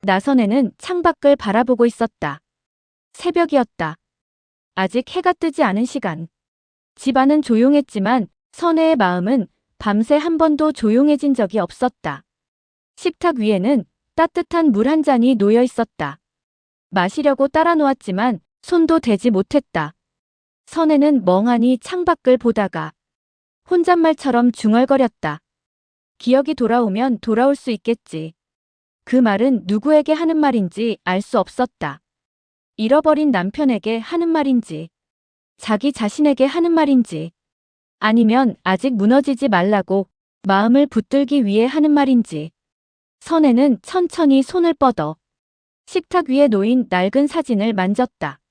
나선혜는 창밖을 바라보고 있었다. 새벽이었다. 아직 해가 뜨지 않은 시간. 집안은 조용했지만 선혜의 마음은 밤새 한 번도 조용해진 적이 없었다. 식탁 위에는 따뜻한 물 한 잔이 놓여 있었다. 마시려고 따라 놓았지만 손도 대지 못했다. 선혜는 멍하니 창밖을 보다가 혼잣말처럼 중얼거렸다. 기억이 돌아오면 돌아올 수 있겠지. 그 말은 누구에게 하는 말인지 알 수 없었다. 잃어버린 남편에게 하는 말인지, 자기 자신에게 하는 말인지, 아니면 아직 무너지지 말라고 마음을 붙들기 위해 하는 말인지. 선혜는 천천히 손을 뻗어 식탁 위에 놓인 낡은 사진을 만졌다.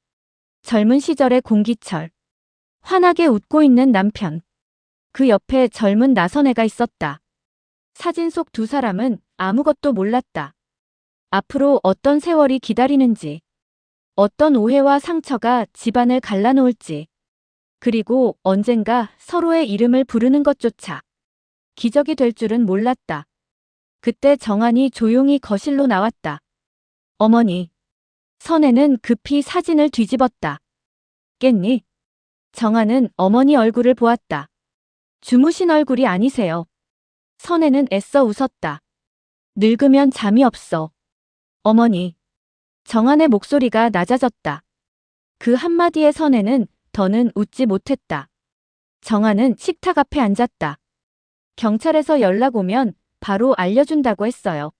젊은 시절의 공기철. 환하게 웃고 있는 남편. 그 옆에 젊은 나선혜가 있었다. 사진 속 두 사람은 아무것도 몰랐다. 앞으로 어떤 세월이 기다리는지, 어떤 오해와 상처가 집안을 갈라놓을지, 그리고 언젠가 서로의 이름을 부르는 것조차 기적이 될 줄은 몰랐다. 그때 정한이 조용히 거실로 나왔다. 어머니. 선혜는 급히 사진을 뒤집었다. 깼니? 정한은 어머니 얼굴을 보았다. 주무신 얼굴이 아니세요. 선혜는 애써 웃었다. 늙으면 잠이 없어. 어머니. 정한의 목소리가 낮아졌다. 그 한마디에 선혜는 더는 웃지 못했다. 정한은 식탁 앞에 앉았다. 경찰에서 연락 오면 바로 알려준다고 했어요.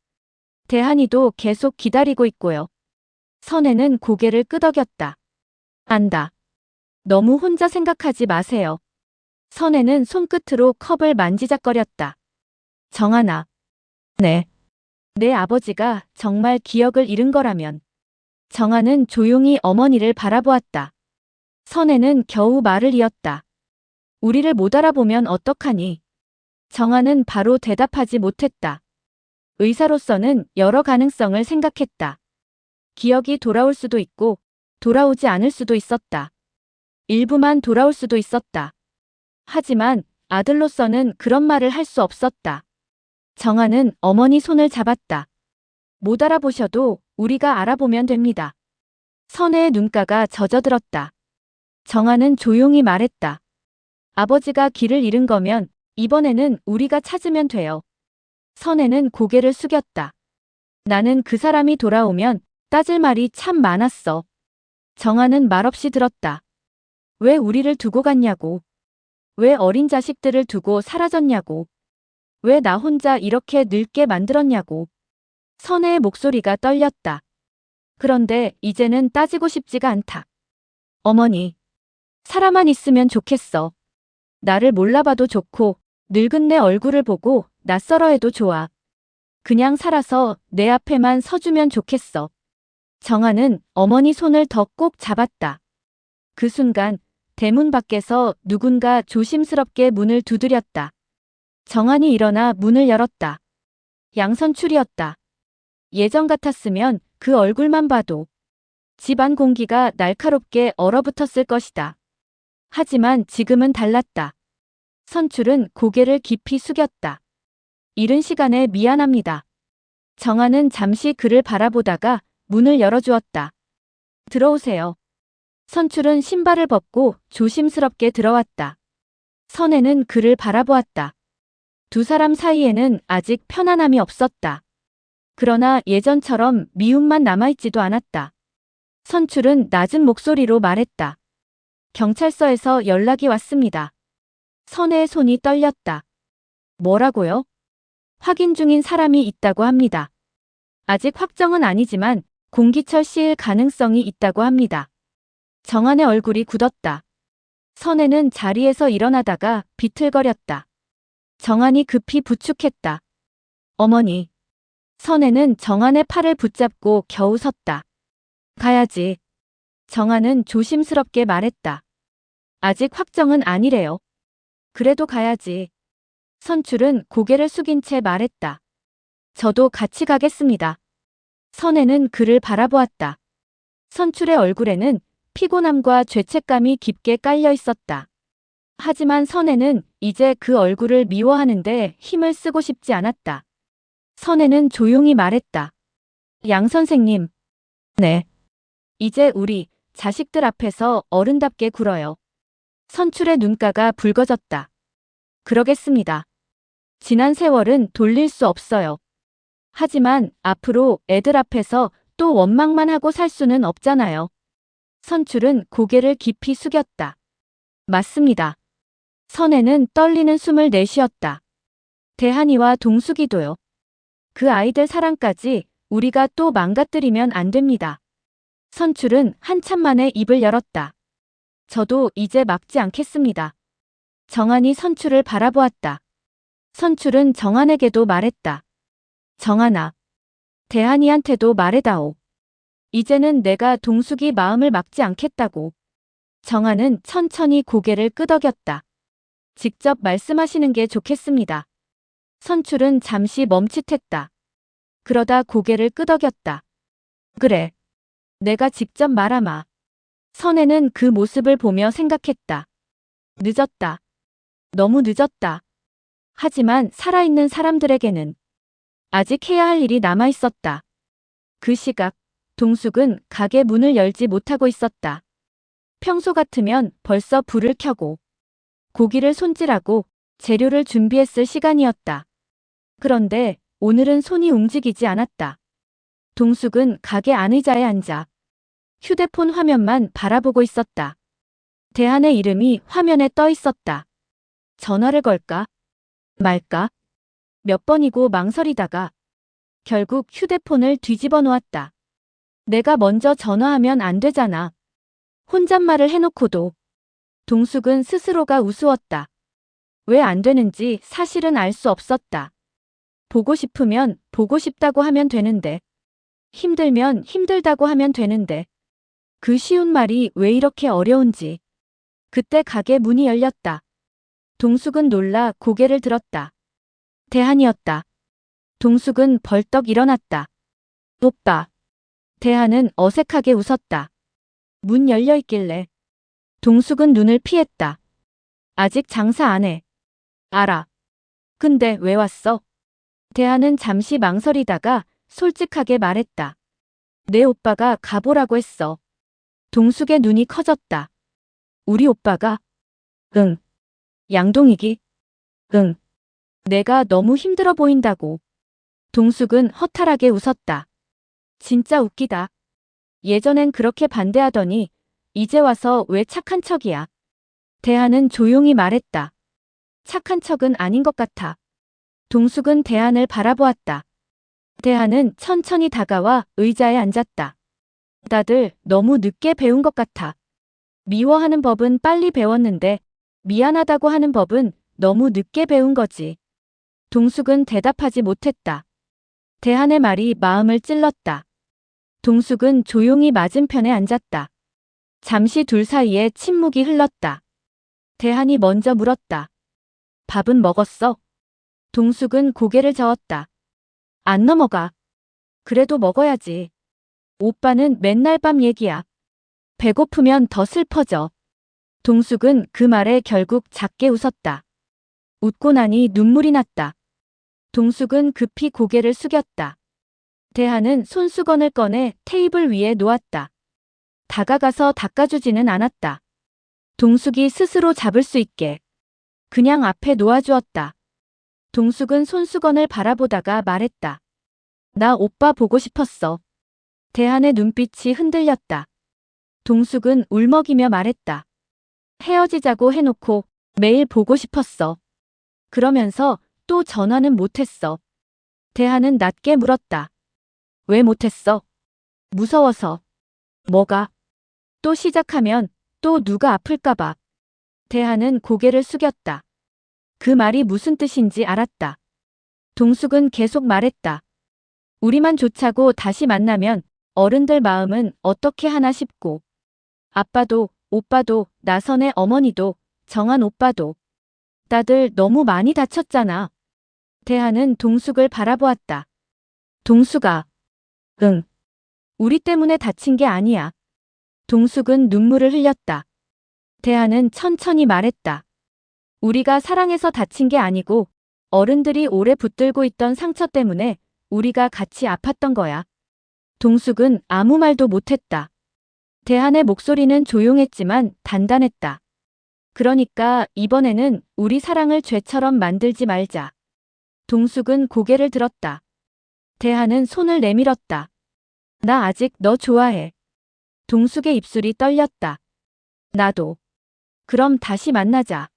대한이도 계속 기다리고 있고요. 선혜는 고개를 끄덕였다. 안다. 너무 혼자 생각하지 마세요. 선혜는 손끝으로 컵을 만지작거렸다. 정한아. 네. 내 아버지가 정말 기억을 잃은 거라면. 정한은 조용히 어머니를 바라보았다. 선혜는 겨우 말을 이었다. 우리를 못 알아보면 어떡하니? 정한은 바로 대답하지 못했다. 의사로서는 여러 가능성을 생각했다. 기억이 돌아올 수도 있고 돌아오지 않을 수도 있었다. 일부만 돌아올 수도 있었다. 하지만 아들로서는 그런 말을 할 수 없었다. 정한은 어머니 손을 잡았다. 못 알아보셔도 우리가 알아보면 됩니다. 선혜의 눈가가 젖어들었다. 정한은 조용히 말했다. 아버지가 길을 잃은 거면 이번에는 우리가 찾으면 돼요. 선혜는 고개를 숙였다. 나는 그 사람이 돌아오면 따질 말이 참 많았어. 정한은 말없이 들었다. 왜 우리를 두고 갔냐고. 왜 어린 자식들을 두고 사라졌냐고. 왜 나 혼자 이렇게 늙게 만들었냐고. 선혜의 목소리가 떨렸다. 그런데 이제는 따지고 싶지가 않다. 어머니. 살아만 있으면 좋겠어. 나를 몰라봐도 좋고 늙은 내 얼굴을 보고 낯설어 해도 좋아. 그냥 살아서 내 앞에만 서주면 좋겠어. 정한은 어머니 손을 더 꼭 잡았다. 그 순간 대문 밖에서 누군가 조심스럽게 문을 두드렸다. 정한이 일어나 문을 열었다. 양선출이었다. 예전 같았으면 그 얼굴만 봐도 집안 공기가 날카롭게 얼어붙었을 것이다. 하지만 지금은 달랐다. 선출은 고개를 깊이 숙였다. 이른 시간에 미안합니다. 정한은 잠시 그를 바라보다가 문을 열어주었다. 들어오세요. 선출은 신발을 벗고 조심스럽게 들어왔다. 선혜는 그를 바라보았다. 두 사람 사이에는 아직 편안함이 없었다. 그러나 예전처럼 미움만 남아있지도 않았다. 선출은 낮은 목소리로 말했다. 경찰서에서 연락이 왔습니다. 선혜의 손이 떨렸다. 뭐라고요? 확인 중인 사람이 있다고 합니다. 아직 확정은 아니지만 공기철 씨일 가능성이 있다고 합니다. 정한의 얼굴이 굳었다. 선혜는 자리에서 일어나다가 비틀거렸다. 정한이 급히 부축했다. 어머니. 선혜는 정한의 팔을 붙잡고 겨우 섰다. 가야지. 정한은 조심스럽게 말했다. 아직 확정은 아니래요. 그래도 가야지. 선출은 고개를 숙인 채 말했다. 저도 같이 가겠습니다. 선혜는 그를 바라보았다. 선출의 얼굴에는 피곤함과 죄책감이 깊게 깔려 있었다. 하지만 선혜는 이제 그 얼굴을 미워하는데 힘을 쓰고 싶지 않았다. 선혜는 조용히 말했다. 양 선생님. 네. 이제 우리 자식들 앞에서 어른답게 굴어요. 선출의 눈가가 붉어졌다. 그러겠습니다. 지난 세월은 돌릴 수 없어요. 하지만 앞으로 애들 앞에서 또 원망만 하고 살 수는 없잖아요. 선출은 고개를 깊이 숙였다. 맞습니다. 선혜는 떨리는 숨을 내쉬었다. 대한이와 동숙이도요. 그 아이들 사랑까지 우리가 또 망가뜨리면 안 됩니다. 선출은 한참 만에 입을 열었다. 저도 이제 막지 않겠습니다. 정한이 선출을 바라보았다. 선출은 정한에게도 말했다. 정한아, 대한이한테도 말해다오. 이제는 내가 동숙이 마음을 막지 않겠다고. 정한은 천천히 고개를 끄덕였다. 직접 말씀하시는 게 좋겠습니다. 선출은 잠시 멈칫했다. 그러다 고개를 끄덕였다. 그래. 내가 직접 말하마. 선혜는 그 모습을 보며 생각했다. 늦었다. 너무 늦었다. 하지만 살아있는 사람들에게는 아직 해야 할 일이 남아 있었다. 그 시각, 동숙은 가게 문을 열지 못하고 있었다. 평소 같으면 벌써 불을 켜고 고기를 손질하고 재료를 준비했을 시간이었다. 그런데 오늘은 손이 움직이지 않았다. 동숙은 가게 안의자에 앉아 휴대폰 화면만 바라보고 있었다. 대한의 이름이 화면에 떠 있었다. 전화를 걸까? 말까? 몇 번이고 망설이다가 결국 휴대폰을 뒤집어 놓았다. 내가 먼저 전화하면 안 되잖아. 혼잣말을 해놓고도 동숙은 스스로가 우스웠다. 왜 안 되는지 사실은 알 수 없었다. 보고 싶으면 보고 싶다고 하면 되는데, 힘들면 힘들다고 하면 되는데, 그 쉬운 말이 왜 이렇게 어려운지. 그때 가게 문이 열렸다. 동숙은 놀라 고개를 들었다. 대한이었다. 동숙은 벌떡 일어났다. 오빠. 대한은 어색하게 웃었다. 문 열려 있길래. 동숙은 눈을 피했다. 아직 장사 안 해. 알아. 근데 왜 왔어? 대한은 잠시 망설이다가 솔직하게 말했다. 내 오빠가 가보라고 했어. 동숙의 눈이 커졌다. 우리 오빠가? 응. 양동이기? 응. 내가 너무 힘들어 보인다고. 동숙은 허탈하게 웃었다. 진짜 웃기다. 예전엔 그렇게 반대하더니 이제 와서 왜 착한 척이야. 대한은 조용히 말했다. 착한 척은 아닌 것 같아. 동숙은 대한을 바라보았다. 대한은 천천히 다가와 의자에 앉았다. 다들 너무 늦게 배운 것 같아. 미워하는 법은 빨리 배웠는데 미안하다고 하는 법은 너무 늦게 배운 거지. 동숙은 대답하지 못했다. 대한의 말이 마음을 찔렀다. 동숙은 조용히 맞은편에 앉았다. 잠시 둘 사이에 침묵이 흘렀다. 대한이 먼저 물었다. 밥은 먹었어? 동숙은 고개를 저었다. 안 넘어가. 그래도 먹어야지. 오빠는 맨날 밤 얘기야. 배고프면 더 슬퍼져. 동숙은 그 말에 결국 작게 웃었다. 웃고 나니 눈물이 났다. 동숙은 급히 고개를 숙였다. 대한은 손수건을 꺼내 테이블 위에 놓았다. 다가가서 닦아주지는 않았다. 동숙이 스스로 잡을 수 있게 그냥 앞에 놓아주었다. 동숙은 손수건을 바라보다가 말했다. 나 오빠 보고 싶었어. 대한의 눈빛이 흔들렸다. 동숙은 울먹이며 말했다. 헤어지자고 해놓고 매일 보고 싶었어. 그러면서 또 전화는 못했어. 대한은 낮게 물었다. 왜 못했어? 무서워서. 뭐가? 또 시작하면 또 누가 아플까봐. 대한은 고개를 숙였다. 그 말이 무슨 뜻인지 알았다. 동숙은 계속 말했다. 우리만 좋자고 다시 만나면 어른들 마음은 어떻게 하나 싶고. 아빠도, 오빠도, 나선의 어머니도, 정한 오빠도. 다들 너무 많이 다쳤잖아. 대한은 동숙을 바라보았다. 동숙아. 응. 우리 때문에 다친 게 아니야. 동숙은 눈물을 흘렸다. 대한은 천천히 말했다. 우리가 사랑해서 다친 게 아니고 어른들이 오래 붙들고 있던 상처 때문에 우리가 같이 아팠던 거야. 동숙은 아무 말도 못했다. 대한의 목소리는 조용했지만 단단했다. 그러니까 이번에는 우리 사랑을 죄처럼 만들지 말자. 동숙은 고개를 들었다. 대한은 손을 내밀었다. 나 아직 너 좋아해. 동숙의 입술이 떨렸다. 나도. 그럼 다시 만나자.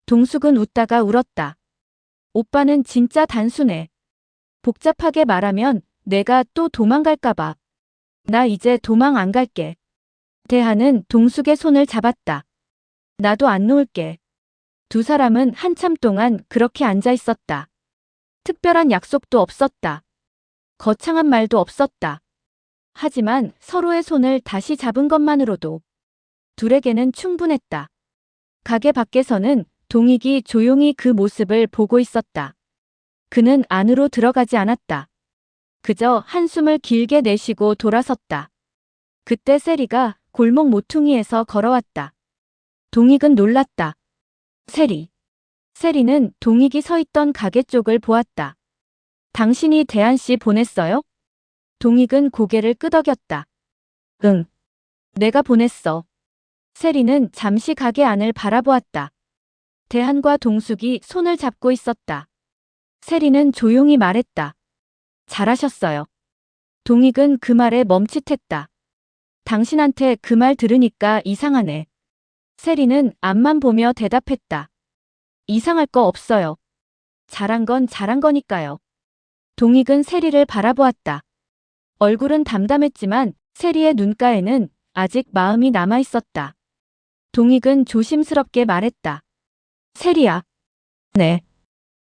동숙은 웃다가 울었다. 오빠는 진짜 단순해. 복잡하게 말하면 내가 또 도망갈까봐. 나 이제 도망 안 갈게. 대한은 동숙의 손을 잡았다. 나도 안 놓을게. 두 사람은 한참 동안 그렇게 앉아 있었다. 특별한 약속도 없었다. 거창한 말도 없었다. 하지만 서로의 손을 다시 잡은 것만으로도 둘에게는 충분했다. 가게 밖에서는 동익이 조용히 그 모습을 보고 있었다. 그는 안으로 들어가지 않았다. 그저 한숨을 길게 내쉬고 돌아섰다. 그때 세리가 골목 모퉁이에서 걸어왔다. 동익은 놀랐다. 세리. 세리는 동익이 서 있던 가게 쪽을 보았다. 당신이 대한 씨 보냈어요? 동익은 고개를 끄덕였다. 응. 내가 보냈어. 세리는 잠시 가게 안을 바라보았다. 대한과 동숙이 손을 잡고 있었다. 세리는 조용히 말했다. 잘하셨어요. 동익은 그 말에 멈칫했다. 당신한테 그 말 들으니까 이상하네. 세리는 앞만 보며 대답했다. 이상할 거 없어요. 잘한 건 잘한 거니까요. 동익은 세리를 바라보았다. 얼굴은 담담했지만 세리의 눈가에는 아직 마음이 남아 있었다. 동익은 조심스럽게 말했다. 세리야. 네.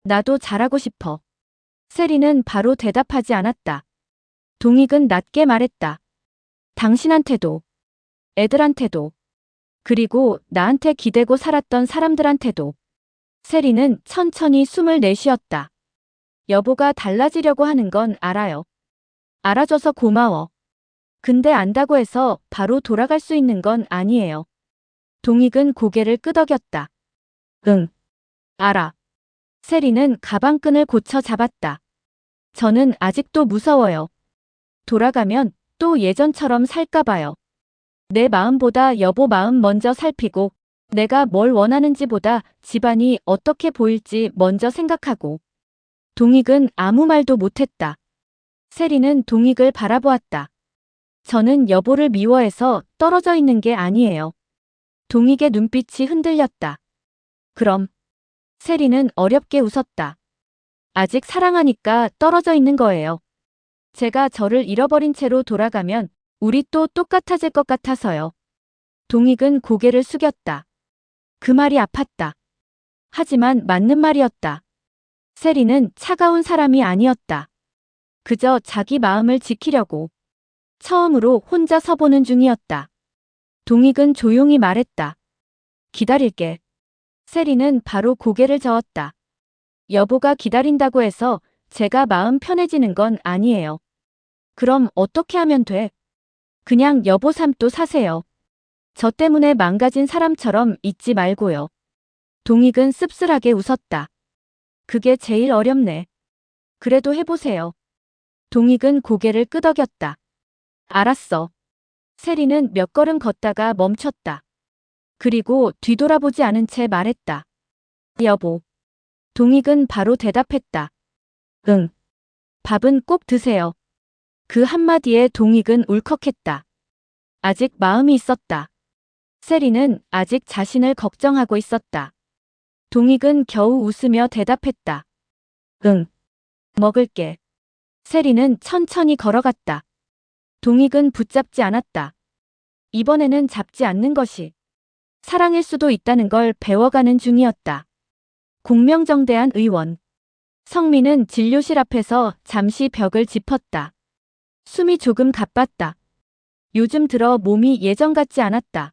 나도 잘하고 싶어. 세리는 바로 대답하지 않았다. 동익은 낮게 말했다. 당신한테도, 애들한테도, 그리고 나한테 기대고 살았던 사람들한테도. 세리는 천천히 숨을 내쉬었다. 여보가 달라지려고 하는 건 알아요. 알아줘서 고마워. 근데 안다고 해서 바로 돌아갈 수 있는 건 아니에요. 동익은 고개를 끄덕였다. 응. 알아. 세리는 가방끈을 고쳐 잡았다. 저는 아직도 무서워요. 돌아가면 또 예전처럼 살까봐요. 내 마음보다 여보 마음 먼저 살피고 내가 뭘 원하는지보다 집안이 어떻게 보일지 먼저 생각하고. 동익은 아무 말도 못했다. 세리는 동익을 바라보았다. 저는 여보를 미워해서 떨어져 있는 게 아니에요. 동익의 눈빛이 흔들렸다. 그럼. 세리는 어렵게 웃었다. 아직 사랑하니까 떨어져 있는 거예요. 제가 저를 잃어버린 채로 돌아가면 우리 또 똑같아질 것 같아서요. 동익은 고개를 숙였다. 그 말이 아팠다. 하지만 맞는 말이었다. 세리는 차가운 사람이 아니었다. 그저 자기 마음을 지키려고 처음으로 혼자 서보는 중이었다. 동익은 조용히 말했다. 기다릴게. 세리는 바로 고개를 저었다. 여보가 기다린다고 해서 제가 마음 편해지는 건 아니에요. 그럼 어떻게 하면 돼? 그냥 여보 삶도 사세요. 저 때문에 망가진 사람처럼 있지 말고요. 동익은 씁쓸하게 웃었다. 그게 제일 어렵네. 그래도 해보세요. 동익은 고개를 끄덕였다. 알았어. 세리는 몇 걸음 걷다가 멈췄다. 그리고 뒤돌아보지 않은 채 말했다. 여보. 동익은 바로 대답했다. 응. 밥은 꼭 드세요. 그 한마디에 동익은 울컥했다. 아직 마음이 있었다. 세리는 아직 자신을 걱정하고 있었다. 동익은 겨우 웃으며 대답했다. 응. 먹을게. 세리는 천천히 걸어갔다. 동익은 붙잡지 않았다. 이번에는 잡지 않는 것이 사랑일 수도 있다는 걸 배워가는 중이었다. 공명정대한 의원. 성민은 진료실 앞에서 잠시 벽을 짚었다. 숨이 조금 가빴다. 요즘 들어 몸이 예전 같지 않았다.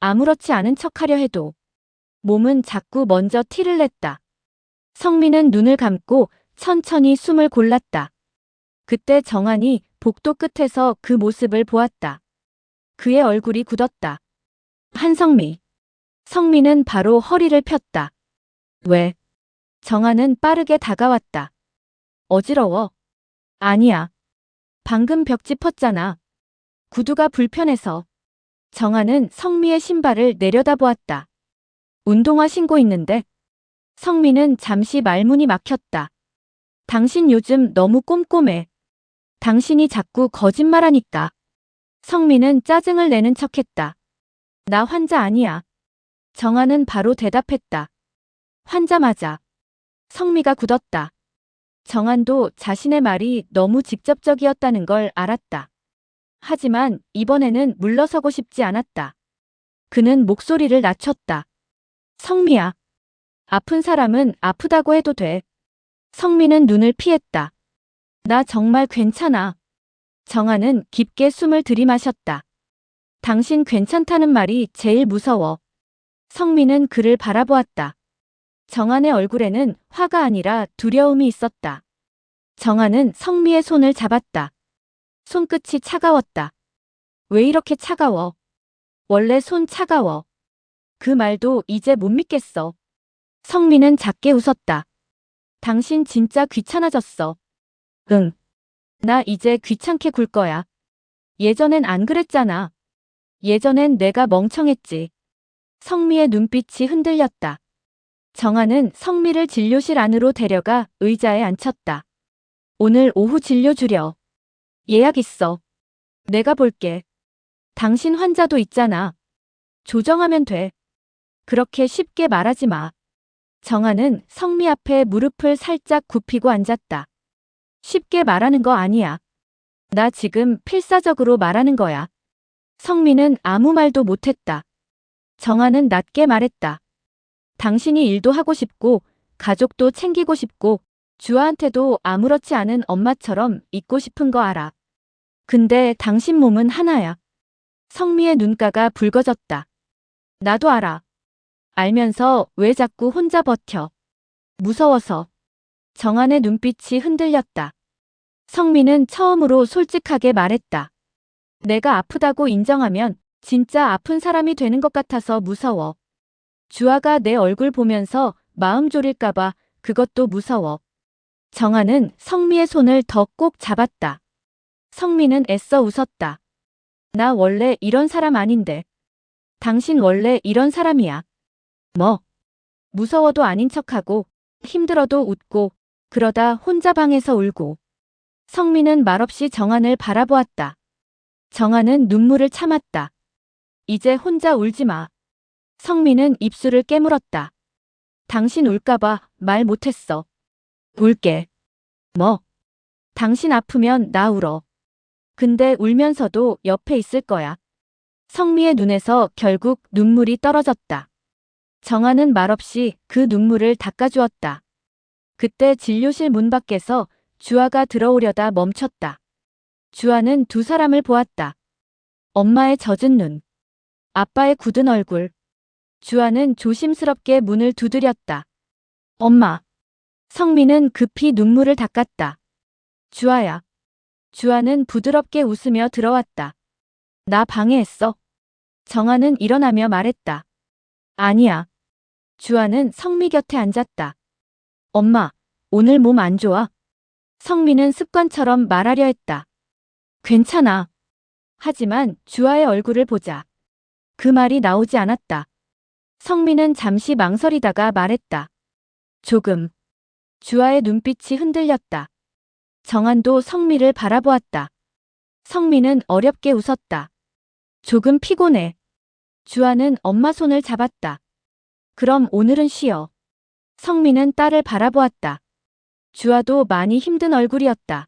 아무렇지 않은 척하려 해도 몸은 자꾸 먼저 티를 냈다. 성민은 눈을 감고 천천히 숨을 골랐다. 그때 정한이 복도 끝에서 그 모습을 보았다. 그의 얼굴이 굳었다. 한성미. 성민은 바로 허리를 폈다. 왜? 정한은 빠르게 다가왔다. 어지러워. 아니야. 방금 벽 짚었잖아. 구두가 불편해서. 정아는 성미의 신발을 내려다보았다. 운동화 신고 있는데. 성미는 잠시 말문이 막혔다. 당신 요즘 너무 꼼꼼해. 당신이 자꾸 거짓말하니까. 성미는 짜증을 내는 척했다. 나 환자 아니야. 정아는 바로 대답했다. 환자 맞아. 성미가 굳었다. 정한도 자신의 말이 너무 직접적이었다는 걸 알았다. 하지만 이번에는 물러서고 싶지 않았다. 그는 목소리를 낮췄다. 성미야. 아픈 사람은 아프다고 해도 돼. 성미는 눈을 피했다. 나 정말 괜찮아. 정아는 깊게 숨을 들이마셨다. 당신 괜찮다는 말이 제일 무서워. 성미는 그를 바라보았다. 정한의 얼굴에는 화가 아니라 두려움이 있었다. 정한은 성미의 손을 잡았다. 손끝이 차가웠다. 왜 이렇게 차가워? 원래 손 차가워. 그 말도 이제 못 믿겠어. 성미는 작게 웃었다. 당신 진짜 귀찮아졌어. 응. 나 이제 귀찮게 굴 거야. 예전엔 안 그랬잖아. 예전엔 내가 멍청했지. 성미의 눈빛이 흔들렸다. 정아는 성미를 진료실 안으로 데려가 의자에 앉혔다. 오늘 오후 진료 주려. 예약 있어. 내가 볼게. 당신 환자도 있잖아. 조정하면 돼. 그렇게 쉽게 말하지 마. 정아는 성미 앞에 무릎을 살짝 굽히고 앉았다. 쉽게 말하는 거 아니야. 나 지금 필사적으로 말하는 거야. 성미는 아무 말도 못했다. 정아는 낮게 말했다. 당신이 일도 하고 싶고 가족도 챙기고 싶고 주아한테도 아무렇지 않은 엄마처럼 있고 싶은 거 알아. 근데 당신 몸은 하나야. 성미의 눈가가 붉어졌다. 나도 알아. 알면서 왜 자꾸 혼자 버텨. 무서워서. 정한의 눈빛이 흔들렸다. 성미는 처음으로 솔직하게 말했다. 내가 아프다고 인정하면 진짜 아픈 사람이 되는 것 같아서 무서워. 주아가 내 얼굴 보면서 마음 졸일까봐 그것도 무서워. 정한은 성미의 손을 더 꼭 잡았다. 성미는 애써 웃었다. 나 원래 이런 사람 아닌데. 당신 원래 이런 사람이야. 뭐? 무서워도 아닌 척하고 힘들어도 웃고 그러다 혼자 방에서 울고. 성미는 말없이 정한을 바라보았다. 정한은 눈물을 참았다. 이제 혼자 울지 마. 성미는 입술을 깨물었다. 당신 울까봐 말 못했어. 울게. 뭐? 당신 아프면 나 울어. 근데 울면서도 옆에 있을 거야. 성미의 눈에서 결국 눈물이 떨어졌다. 정한은 말없이 그 눈물을 닦아주었다. 그때 진료실 문 밖에서 주아가 들어오려다 멈췄다. 주아는 두 사람을 보았다. 엄마의 젖은 눈, 아빠의 굳은 얼굴. 주아는 조심스럽게 문을 두드렸다. 엄마. 성미는 급히 눈물을 닦았다. 주아야. 주아는 부드럽게 웃으며 들어왔다. 나 방해했어. 정아는 일어나며 말했다. 아니야. 주아는 성미 곁에 앉았다. 엄마, 오늘 몸 안 좋아? 성미는 습관처럼 말하려 했다. 괜찮아. 하지만 주아의 얼굴을 보자. 그 말이 나오지 않았다. 성미는 잠시 망설이다가 말했다. 조금. 주아의 눈빛이 흔들렸다. 정한도 성미를 바라보았다. 성미는 어렵게 웃었다. 조금 피곤해. 주아는 엄마 손을 잡았다. 그럼 오늘은 쉬어. 성미는 딸을 바라보았다. 주아도 많이 힘든 얼굴이었다.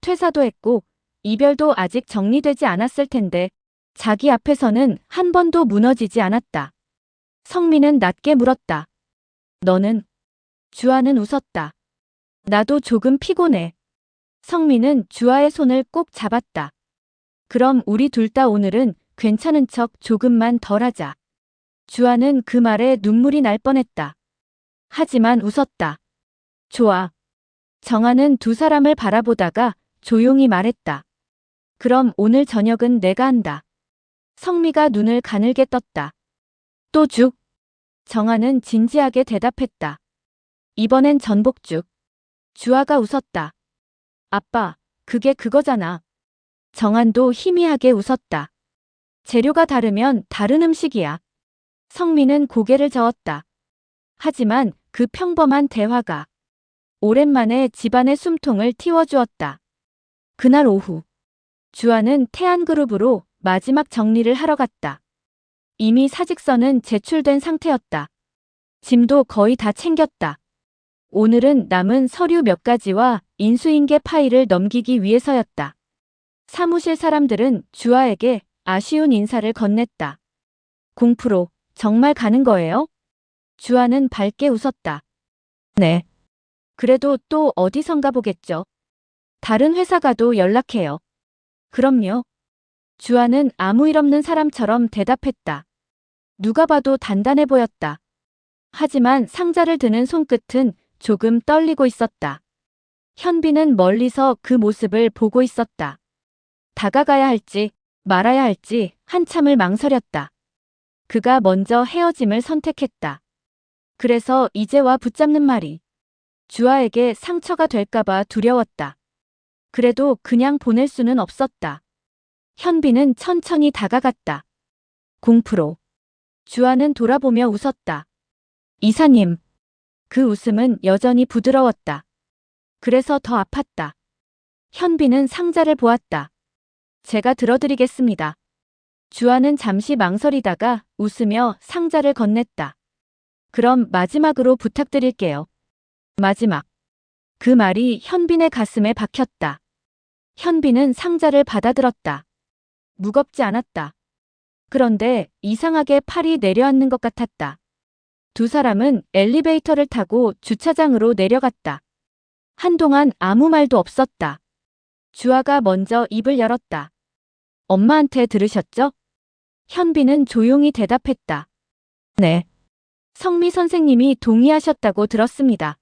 퇴사도 했고 이별도 아직 정리되지 않았을 텐데 자기 앞에서는 한 번도 무너지지 않았다. 성미는 낮게 물었다. 너는? 주아는 웃었다. 나도 조금 피곤해. 성미는 주아의 손을 꼭 잡았다. 그럼 우리 둘 다 오늘은 괜찮은 척 조금만 덜 하자. 주아는 그 말에 눈물이 날 뻔했다. 하지만 웃었다. 좋아. 정아는 두 사람을 바라보다가 조용히 말했다. 그럼 오늘 저녁은 내가 한다. 성미가 눈을 가늘게 떴다. 또 죽? 정아는 진지하게 대답했다. 이번엔 전복죽. 주아가 웃었다. 아빠, 그게 그거잖아. 정한도 희미하게 웃었다. 재료가 다르면 다른 음식이야. 성민은 고개를 저었다. 하지만 그 평범한 대화가 오랜만에 집안의 숨통을 틔워주었다. 그날 오후, 주아는 태안그룹으로 마지막 정리를 하러 갔다. 이미 사직서는 제출된 상태였다. 짐도 거의 다 챙겼다. 오늘은 남은 서류 몇 가지와 인수인계 파일을 넘기기 위해서였다. 사무실 사람들은 주아에게 아쉬운 인사를 건넸다. 공프로, 정말 가는 거예요? 주아는 밝게 웃었다. 네. 그래도 또 어디선가 보겠죠. 다른 회사 가도 연락해요. 그럼요. 주아는 아무 일 없는 사람처럼 대답했다. 누가 봐도 단단해 보였다. 하지만 상자를 드는 손끝은 조금 떨리고 있었다. 현빈은 멀리서 그 모습을 보고 있었다. 다가가야 할지 말아야 할지 한참을 망설였다. 그가 먼저 헤어짐을 선택했다. 그래서 이제와 붙잡는 말이 주아에게 상처가 될까봐 두려웠다. 그래도 그냥 보낼 수는 없었다. 현빈은 천천히 다가갔다. 공프로. 주아는 돌아보며 웃었다. 이사님. 그 웃음은 여전히 부드러웠다. 그래서 더 아팠다. 현빈은 상자를 보았다. 제가 들어드리겠습니다. 주아는 잠시 망설이다가 웃으며 상자를 건넸다. 그럼 마지막으로 부탁드릴게요. 마지막. 그 말이 현빈의 가슴에 박혔다. 현빈은 상자를 받아들었다. 무겁지 않았다. 그런데 이상하게 팔이 내려앉는 것 같았다. 두 사람은 엘리베이터를 타고 주차장으로 내려갔다. 한동안 아무 말도 없었다. 주아가 먼저 입을 열었다. 엄마한테 들으셨죠? 현빈은 조용히 대답했다. 네. 성미 선생님이 동의하셨다고 들었습니다.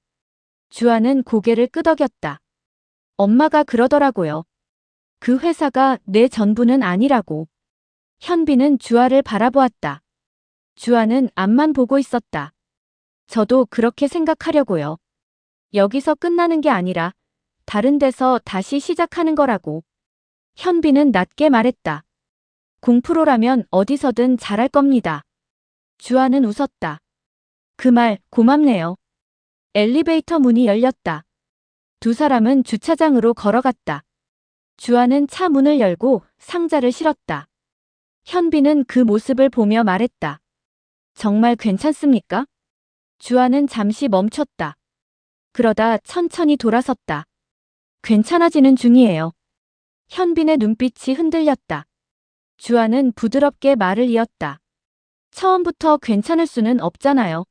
주아는 고개를 끄덕였다. 엄마가 그러더라고요. 그 회사가 내 전부는 아니라고. 현빈은 주아를 바라보았다. 주아는 앞만 보고 있었다. 저도 그렇게 생각하려고요. 여기서 끝나는 게 아니라 다른 데서 다시 시작하는 거라고. 현빈은 낮게 말했다. 공프로라면 어디서든 잘할 겁니다. 주아는 웃었다. 그 말 고맙네요. 엘리베이터 문이 열렸다. 두 사람은 주차장으로 걸어갔다. 주아는 차 문을 열고 상자를 실었다. 현빈은 그 모습을 보며 말했다. 정말 괜찮습니까? 주아는 잠시 멈췄다. 그러다 천천히 돌아섰다. 괜찮아지는 중이에요. 현빈의 눈빛이 흔들렸다. 주아는 부드럽게 말을 이었다. 처음부터 괜찮을 수는 없잖아요.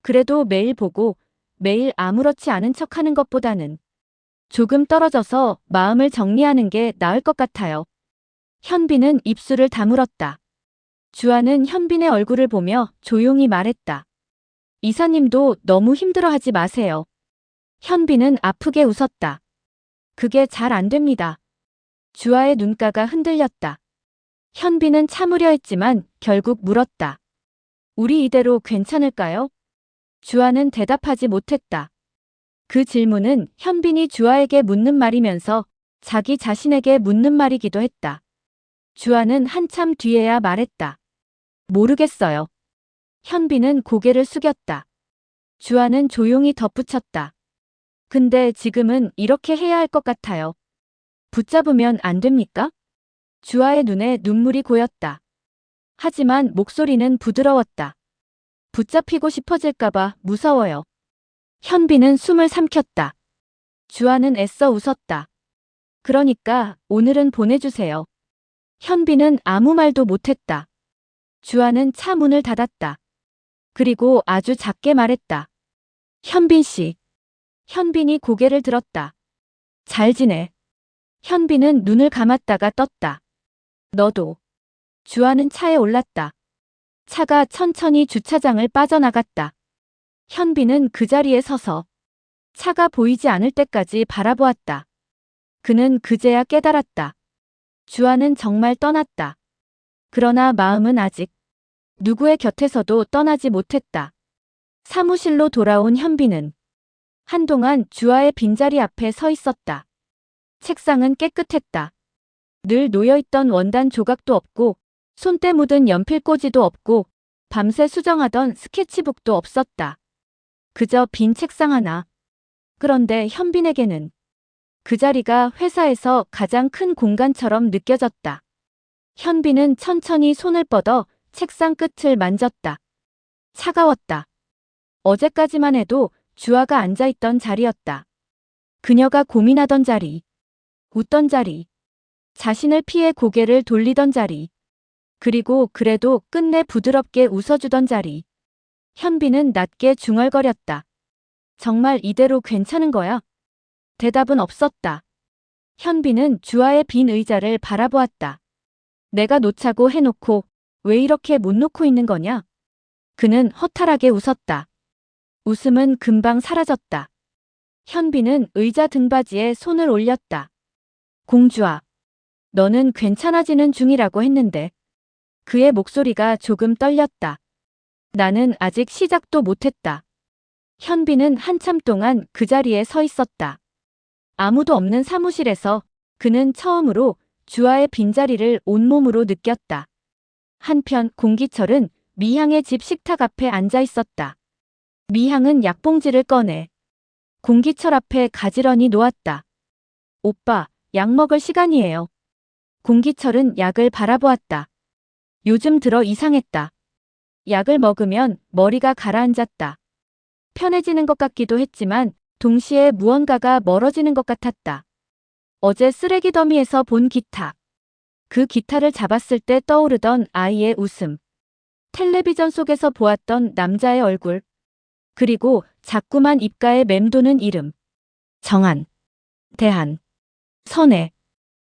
그래도 매일 보고 매일 아무렇지 않은 척하는 것보다는 조금 떨어져서 마음을 정리하는 게 나을 것 같아요. 현빈은 입술을 다물었다. 주아는 현빈의 얼굴을 보며 조용히 말했다. 이사님도 너무 힘들어하지 마세요. 현빈은 아프게 웃었다. 그게 잘 안 됩니다. 주아의 눈가가 흔들렸다. 현빈은 참으려 했지만 결국 물었다. 우리 이대로 괜찮을까요? 주아는 대답하지 못했다. 그 질문은 현빈이 주아에게 묻는 말이면서 자기 자신에게 묻는 말이기도 했다. 주아는 한참 뒤에야 말했다. 모르겠어요. 현빈은 고개를 숙였다. 주아는 조용히 덧붙였다. 근데 지금은 이렇게 해야 할 것 같아요. 붙잡으면 안 됩니까? 주아의 눈에 눈물이 고였다. 하지만 목소리는 부드러웠다. 붙잡히고 싶어질까봐 무서워요. 현빈은 숨을 삼켰다. 주아는 애써 웃었다. 그러니까 오늘은 보내주세요. 현빈은 아무 말도 못했다. 주아는 차 문을 닫았다. 그리고 아주 작게 말했다. 현빈 씨. 현빈이 고개를 들었다. 잘 지내. 현빈은 눈을 감았다가 떴다. 너도. 주아는 차에 올랐다. 차가 천천히 주차장을 빠져나갔다. 현빈은 그 자리에 서서 차가 보이지 않을 때까지 바라보았다. 그는 그제야 깨달았다. 주아는 정말 떠났다. 그러나 마음은 아직 누구의 곁에서도 떠나지 못했다. 사무실로 돌아온 현빈은 한동안 주아의 빈자리 앞에 서 있었다. 책상은 깨끗했다. 늘 놓여있던 원단 조각도 없고 손때 묻은 연필꽂이도 없고 밤새 수정하던 스케치북도 없었다. 그저 빈 책상 하나. 그런데 현빈에게는 그 자리가 회사에서 가장 큰 공간처럼 느껴졌다. 현빈은 천천히 손을 뻗어 책상 끝을 만졌다. 차가웠다. 어제까지만 해도 주아가 앉아있던 자리였다. 그녀가 고민하던 자리, 웃던 자리, 자신을 피해 고개를 돌리던 자리, 그리고 그래도 끝내 부드럽게 웃어주던 자리. 현빈은 낮게 중얼거렸다. 정말 이대로 괜찮은 거야? 대답은 없었다. 현빈은 주아의 빈 의자를 바라보았다. 내가 놓자고 해놓고 왜 이렇게 못 놓고 있는 거냐? 그는 허탈하게 웃었다. 웃음은 금방 사라졌다. 현빈은 의자 등받이에 손을 올렸다. 공주아, 너는 괜찮아지는 중이라고 했는데. 그의 목소리가 조금 떨렸다. 나는 아직 시작도 못했다. 현빈은 한참 동안 그 자리에 서 있었다. 아무도 없는 사무실에서 그는 처음으로 주아의 빈자리를 온몸으로 느꼈다. 한편 공기철은 미향의 집 식탁 앞에 앉아 있었다. 미향은 약봉지를 꺼내 공기철 앞에 가지런히 놓았다. 오빠, 약 먹을 시간이에요. 공기철은 약을 바라보았다. 요즘 들어 이상했다. 약을 먹으면 머리가 가라앉았다. 편해지는 것 같기도 했지만 동시에 무언가가 멀어지는 것 같았다. 어제 쓰레기 더미에서 본 기타. 그 기타를 잡았을 때 떠오르던 아이의 웃음. 텔레비전 속에서 보았던 남자의 얼굴. 그리고 자꾸만 입가에 맴도는 이름. 정한, 대한, 선혜.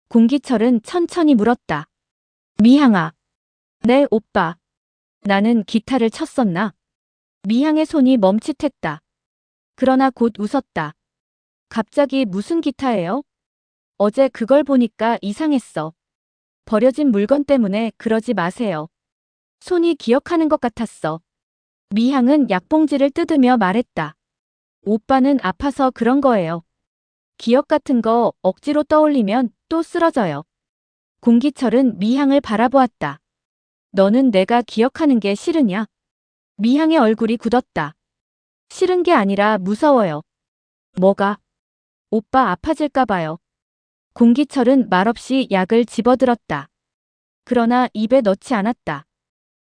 공기철은 천천히 물었다. 미향아. 네, 오빠. 나는 기타를 쳤었나? 미향의 손이 멈칫했다. 그러나 곧 웃었다. 갑자기 무슨 기타예요? 어제 그걸 보니까 이상했어. 버려진 물건 때문에 그러지 마세요. 손이 기억하는 것 같았어. 미향은 약봉지를 뜯으며 말했다. 오빠는 아파서 그런 거예요. 기억 같은 거 억지로 떠올리면 또 쓰러져요. 공기철은 미향을 바라보았다. 너는 내가 기억하는 게 싫으냐? 미향의 얼굴이 굳었다. 싫은 게 아니라 무서워요. 뭐가? 오빠 아파질까 봐요. 공기철은 말없이 약을 집어들었다. 그러나 입에 넣지 않았다.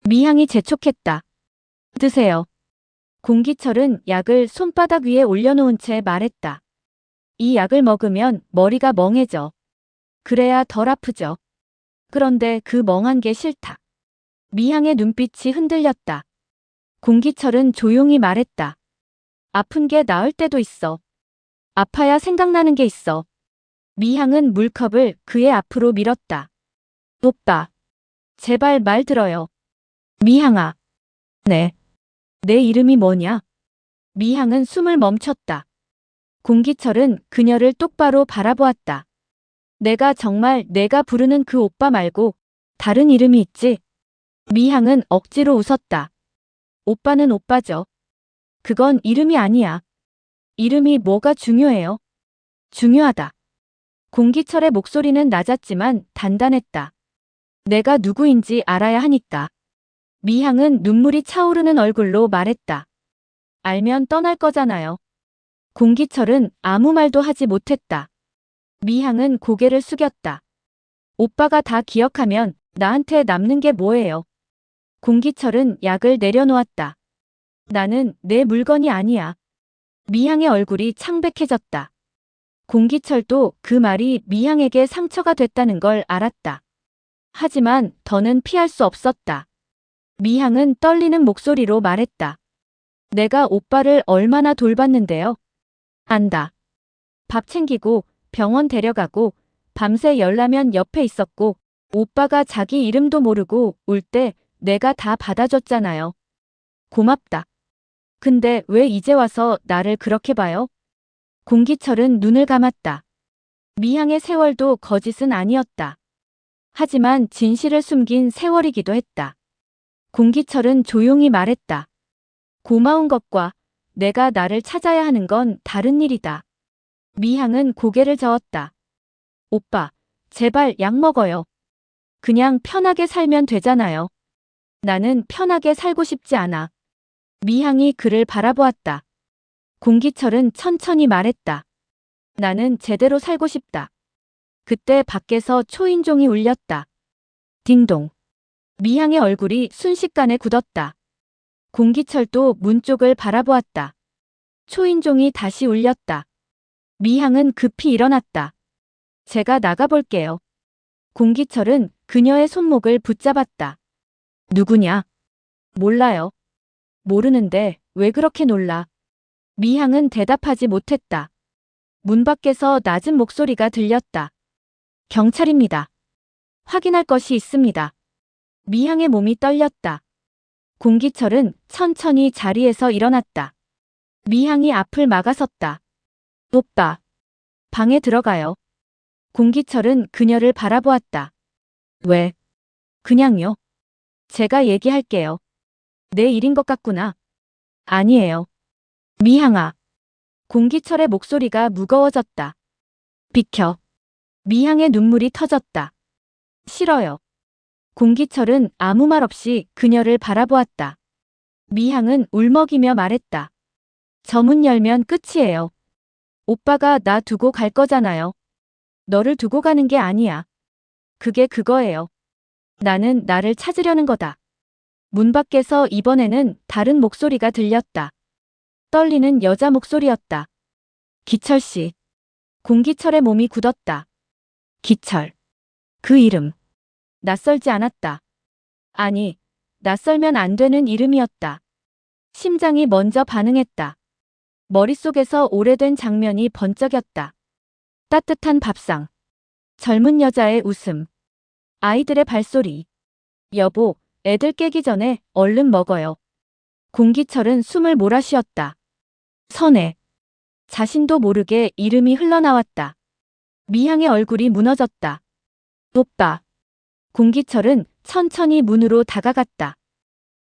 미향이 재촉했다. 드세요. 공기철은 약을 손바닥 위에 올려놓은 채 말했다. 이 약을 먹으면 머리가 멍해져. 그래야 덜 아프죠. 그런데 그 멍한 게 싫다. 미향의 눈빛이 흔들렸다. 공기철은 조용히 말했다. 아픈 게 나을 때도 있어. 아파야 생각나는 게 있어. 미향은 물컵을 그의 앞으로 밀었다. 오빠. 제발 말 들어요. 미향아. 네. 내 이름이 뭐냐? 미향은 숨을 멈췄다. 공기철은 그녀를 똑바로 바라보았다. 내가 정말 내가 부르는 그 오빠 말고 다른 이름이 있지? 미향은 억지로 웃었다. 오빠는 오빠죠. 그건 이름이 아니야. 이름이 뭐가 중요해요? 중요하다. 공기철의 목소리는 낮았지만 단단했다. 내가 누구인지 알아야 하니까. 미향은 눈물이 차오르는 얼굴로 말했다. 알면 떠날 거잖아요. 공기철은 아무 말도 하지 못했다. 미향은 고개를 숙였다. 오빠가 다 기억하면 나한테 남는 게 뭐예요? 공기철은 약을 내려놓았다. 나는 내 물건이 아니야. 미향의 얼굴이 창백해졌다. 공기철도 그 말이 미향에게 상처가 됐다는 걸 알았다. 하지만 더는 피할 수 없었다. 미향은 떨리는 목소리로 말했다. 내가 오빠를 얼마나 돌봤는데요? 안다. 밥 챙기고 병원 데려가고 밤새 열나면 옆에 있었고 오빠가 자기 이름도 모르고 울 때 내가 다 받아줬잖아요. 고맙다. 근데 왜 이제 와서 나를 그렇게 봐요? 공기철은 눈을 감았다. 미향의 세월도 거짓은 아니었다. 하지만 진실을 숨긴 세월이기도 했다. 공기철은 조용히 말했다. 고마운 것과 내가 나를 찾아야 하는 건 다른 일이다. 미향은 고개를 저었다. 오빠, 제발 약 먹어요. 그냥 편하게 살면 되잖아요. 나는 편하게 살고 싶지 않아. 미향이 그를 바라보았다. 공기철은 천천히 말했다. 나는 제대로 살고 싶다. 그때 밖에서 초인종이 울렸다. 딩동. 미향의 얼굴이 순식간에 굳었다. 공기철도 문 쪽을 바라보았다. 초인종이 다시 울렸다. 미향은 급히 일어났다. 제가 나가볼게요. 공기철은 그녀의 손목을 붙잡았다. 누구냐? 몰라요. 모르는데 왜 그렇게 놀라? 미향은 대답하지 못했다. 문 밖에서 낮은 목소리가 들렸다. 경찰입니다. 확인할 것이 있습니다. 미향의 몸이 떨렸다. 공기철은 천천히 자리에서 일어났다. 미향이 앞을 막아섰다. 오빠, 방에 들어가요. 공기철은 그녀를 바라보았다. 왜? 그냥요. 제가 얘기할게요. 내 일인 것 같구나. 아니에요. 미향아. 공기철의 목소리가 무거워졌다. 비켜. 미향의 눈물이 터졌다. 싫어요. 공기철은 아무 말 없이 그녀를 바라보았다. 미향은 울먹이며 말했다. 저 문 열면 끝이에요. 오빠가 나 두고 갈 거잖아요. 너를 두고 가는 게 아니야. 그게 그거예요. 나는 나를 찾으려는 거다. 문 밖에서 이번에는 다른 목소리가 들렸다. 떨리는 여자 목소리였다. 기철 씨. 공기철의 몸이 굳었다. 기철. 그 이름. 낯설지 않았다. 아니, 낯설면 안 되는 이름이었다. 심장이 먼저 반응했다. 머릿속에서 오래된 장면이 번쩍였다. 따뜻한 밥상. 젊은 여자의 웃음. 아이들의 발소리. 여보, 애들 깨기 전에 얼른 먹어요. 공기철은 숨을 몰아쉬었다. 선혜. 자신도 모르게 이름이 흘러나왔다. 미향의 얼굴이 무너졌다. 오빠. 공기철은 천천히 문으로 다가갔다.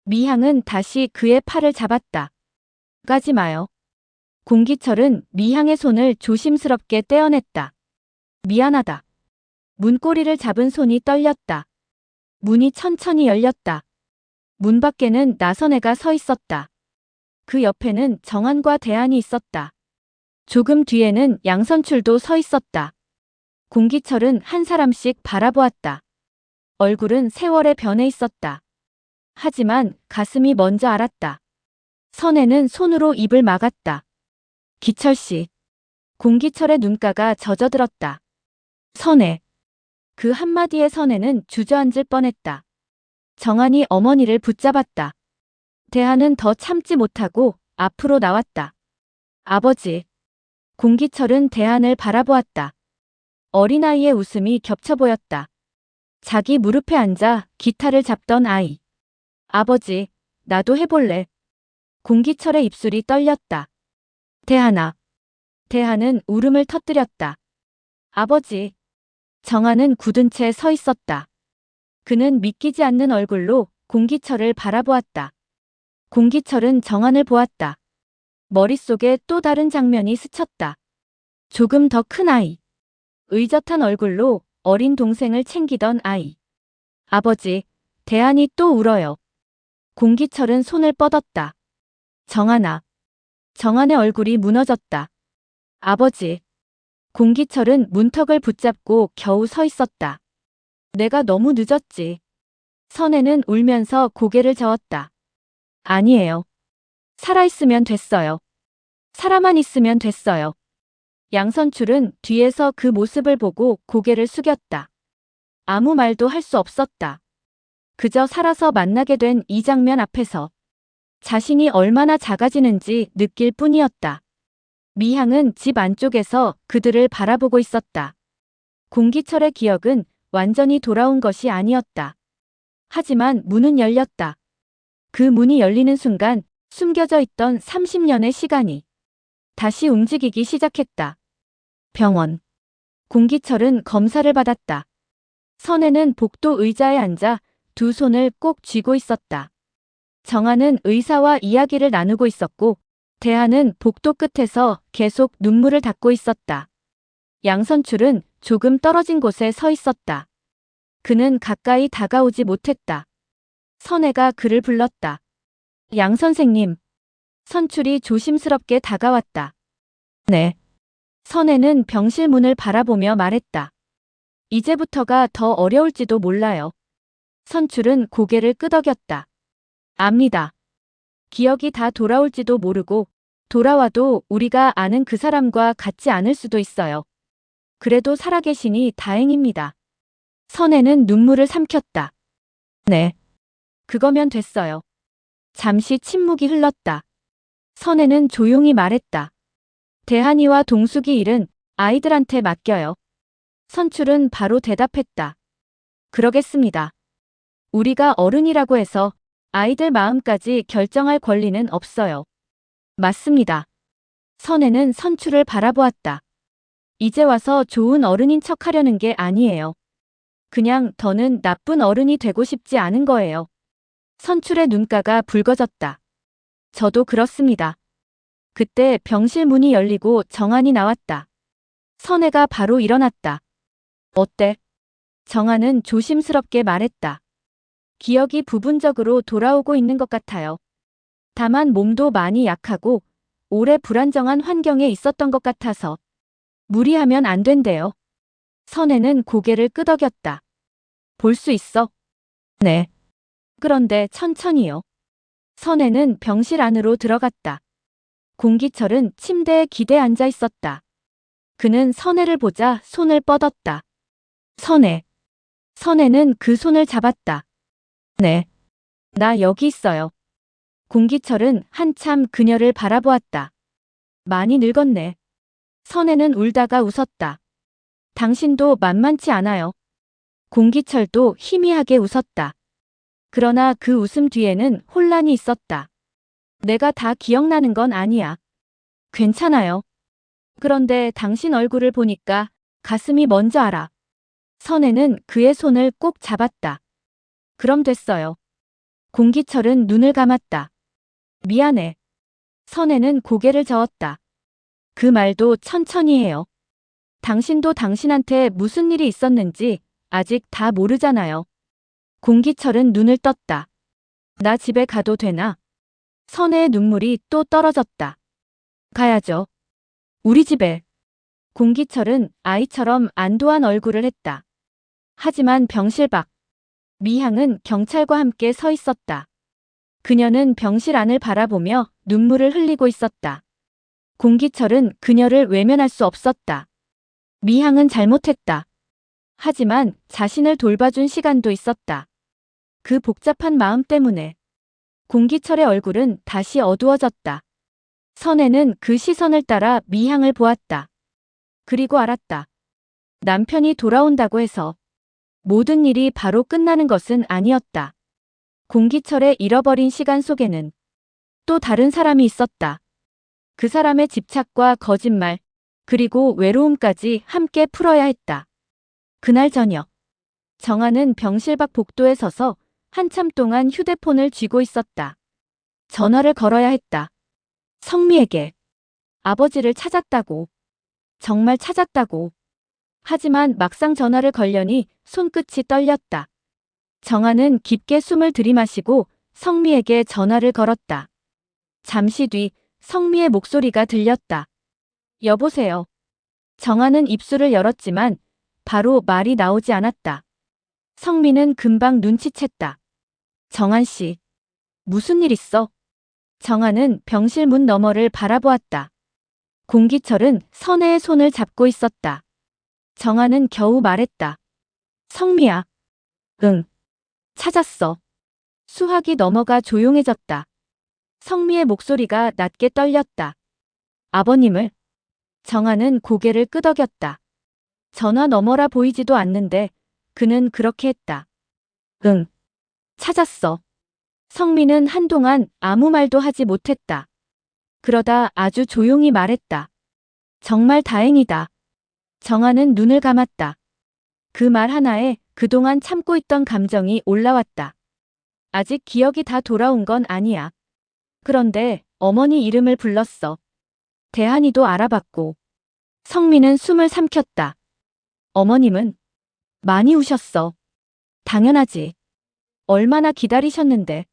미향은 다시 그의 팔을 잡았다. 가지 마요. 공기철은 미향의 손을 조심스럽게 떼어냈다. 미안하다. 문고리를 잡은 손이 떨렸다. 문이 천천히 열렸다. 문 밖에는 나선혜가 서 있었다. 그 옆에는 정한과 대한이 있었다. 조금 뒤에는 양선출도 서 있었다. 공기철은 한 사람씩 바라보았다. 얼굴은 세월에 변해 있었다. 하지만 가슴이 먼저 알았다. 선혜는 손으로 입을 막았다. 기철 씨. 공기철의 눈가가 젖어들었다. 선혜. 그 한마디에 선혜는 주저앉을 뻔했다. 정한이 어머니를 붙잡았다. 대한은 더 참지 못하고 앞으로 나왔다. 아버지. 공기철은 대한을 바라보았다. 어린아이의 웃음이 겹쳐 보였다. 자기 무릎에 앉아 기타를 잡던 아이. 아버지, 나도 해볼래. 공기철의 입술이 떨렸다. 대한아. 대한은 울음을 터뜨렸다. 아버지. 정한은 굳은 채 서 있었다. 그는 믿기지 않는 얼굴로 공기철을 바라보았다. 공기철은 정한을 보았다. 머릿속에 또 다른 장면이 스쳤다. 조금 더 큰 아이. 의젓한 얼굴로 어린 동생을 챙기던 아이. 아버지, 대한이 또 울어요. 공기철은 손을 뻗었다. 정한아. 정한의 얼굴이 무너졌다. 아버지. 공기철은 문턱을 붙잡고 겨우 서 있었다. 내가 너무 늦었지. 선혜는 울면서 고개를 저었다. 아니에요. 살아있으면 됐어요. 살아만 있으면 됐어요. 양선출은 뒤에서 그 모습을 보고 고개를 숙였다. 아무 말도 할 수 없었다. 그저 살아서 만나게 된 이 장면 앞에서 자신이 얼마나 작아지는지 느낄 뿐이었다. 미향은 집 안쪽에서 그들을 바라보고 있었다. 공기철의 기억은 완전히 돌아온 것이 아니었다. 하지만 문은 열렸다. 그 문이 열리는 순간 숨겨져 있던 30년의 시간이 다시 움직이기 시작했다. 병원. 공기철은 검사를 받았다. 선혜는 복도 의자에 앉아 두 손을 꼭 쥐고 있었다. 정한은 의사와 이야기를 나누고 있었고 대한은 복도 끝에서 계속 눈물을 닦고 있었다. 양선출은 조금 떨어진 곳에 서 있었다. 그는 가까이 다가오지 못했다. 선혜가 그를 불렀다. 양 선생님. 선출이 조심스럽게 다가왔다. 네. 선혜는 병실 문을 바라보며 말했다. 이제부터가 더 어려울지도 몰라요. 선출은 고개를 끄덕였다. 압니다. 기억이 다 돌아올지도 모르고 돌아와도 우리가 아는 그 사람과 같지 않을 수도 있어요. 그래도 살아계시니 다행입니다. 선혜는 눈물을 삼켰다. 네. 그거면 됐어요. 잠시 침묵이 흘렀다. 선혜는 조용히 말했다. 대한이와 동숙이 일은 아이들한테 맡겨요. 선출은 바로 대답했다. 그러겠습니다. 우리가 어른이라고 해서 아이들 마음까지 결정할 권리는 없어요. 맞습니다. 선혜는 선출을 바라보았다. 이제 와서 좋은 어른인 척하려는 게 아니에요. 그냥 더는 나쁜 어른이 되고 싶지 않은 거예요. 선출의 눈가가 붉어졌다. 저도 그렇습니다. 그때 병실 문이 열리고 정한이 나왔다. 선혜가 바로 일어났다. 어때? 정한은 조심스럽게 말했다. 기억이 부분적으로 돌아오고 있는 것 같아요. 다만 몸도 많이 약하고 오래 불안정한 환경에 있었던 것 같아서 무리하면 안 된대요. 선혜는 고개를 끄덕였다. 볼 수 있어? 네. 그런데 천천히요. 선혜는 병실 안으로 들어갔다. 공기철은 침대에 기대 앉아 있었다. 그는 선혜를 보자 손을 뻗었다. 선혜. 선혜는 그 손을 잡았다. 네. 나 여기 있어요. 공기철은 한참 그녀를 바라보았다. 많이 늙었네. 선혜는 울다가 웃었다. 당신도 만만치 않아요. 공기철도 희미하게 웃었다. 그러나 그 웃음 뒤에는 혼란이 있었다. 내가 다 기억나는 건 아니야. 괜찮아요. 그런데 당신 얼굴을 보니까 가슴이 먼저 알아. 선혜는 그의 손을 꼭 잡았다. 그럼 됐어요. 공기철은 눈을 감았다. 미안해. 선혜는 고개를 저었다. 그 말도 천천히 해요. 당신도 당신한테 무슨 일이 있었는지 아직 다 모르잖아요. 공기철은 눈을 떴다. 나 집에 가도 되나? 선혜의 눈물이 또 떨어졌다. 가야죠. 우리 집에. 공기철은 아이처럼 안도한 얼굴을 했다. 하지만 병실 밖. 미향은 경찰과 함께 서 있었다. 그녀는 병실 안을 바라보며 눈물을 흘리고 있었다. 공기철은 그녀를 외면할 수 없었다. 미향은 잘못했다. 하지만 자신을 돌봐준 시간도 있었다. 그 복잡한 마음 때문에 공기철의 얼굴은 다시 어두워졌다. 선혜는 그 시선을 따라 미향을 보았다. 그리고 알았다. 남편이 돌아온다고 해서 모든 일이 바로 끝나는 것은 아니었다. 공기철의 잃어버린 시간 속에는 또 다른 사람이 있었다. 그 사람의 집착과 거짓말, 그리고 외로움까지 함께 풀어야 했다. 그날 저녁, 정아는 병실 밖 복도에 서서 한참 동안 휴대폰을 쥐고 있었다. 전화를 걸어야 했다. 성미에게. 아버지를 찾았다고. 정말 찾았다고. 하지만 막상 전화를 걸려니 손끝이 떨렸다. 정아는 깊게 숨을 들이마시고 성미에게 전화를 걸었다. 잠시 뒤 성미의 목소리가 들렸다. 여보세요. 정아는 입술을 열었지만 바로 말이 나오지 않았다. 성미는 금방 눈치챘다. 정한 씨. 무슨 일 있어? 정아는 병실 문 너머를 바라보았다. 공기철은 선혜의 손을 잡고 있었다. 정아는 겨우 말했다. 성미야. 응. 찾았어. 수화기 넘어가 조용해졌다. 성미의 목소리가 낮게 떨렸다. 아버님을? 정아는 고개를 끄덕였다. 전화 너머라 보이지도 않는데 그는 그렇게 했다. 응. 찾았어. 성미는 한동안 아무 말도 하지 못했다. 그러다 아주 조용히 말했다. 정말 다행이다. 정아는 눈을 감았다. 그 말 하나에 그동안 참고 있던 감정이 올라왔다. 아직 기억이 다 돌아온 건 아니야. 그런데 어머니 이름을 불렀어. 대한이도 알아봤고. 성미는 숨을 삼켰다. 어머님은 많이 우셨어. 당연하지. 얼마나 기다리셨는데.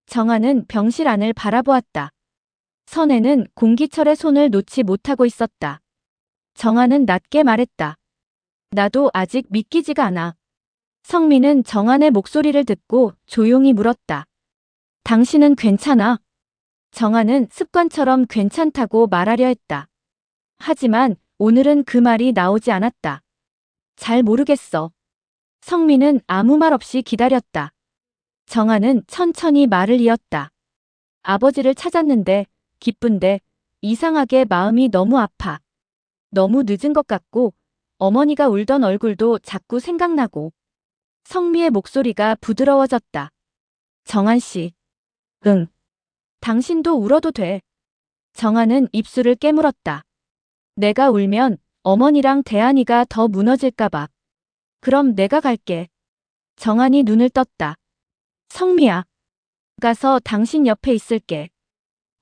정아는 병실 안을 바라보았다. 선혜는 공기철의 손을 놓지 못하고 있었다. 정아는 낮게 말했다. 나도 아직 믿기지가 않아. 성민은 정한의 목소리를 듣고 조용히 물었다. 당신은 괜찮아? 정한은 습관처럼 괜찮다고 말하려 했다. 하지만 오늘은 그 말이 나오지 않았다. 잘 모르겠어. 성민은 아무 말 없이 기다렸다. 정한은 천천히 말을 이었다. 아버지를 찾았는데 기쁜데 이상하게 마음이 너무 아파. 너무 늦은 것 같고 어머니가 울던 얼굴도 자꾸 생각나고. 성미의 목소리가 부드러워졌다. 정한 씨. 응. 당신도 울어도 돼. 정한은 입술을 깨물었다. 내가 울면 어머니랑 대한이가 더 무너질까봐. 그럼 내가 갈게. 정한이 눈을 떴다. 성미야. 가서 당신 옆에 있을게.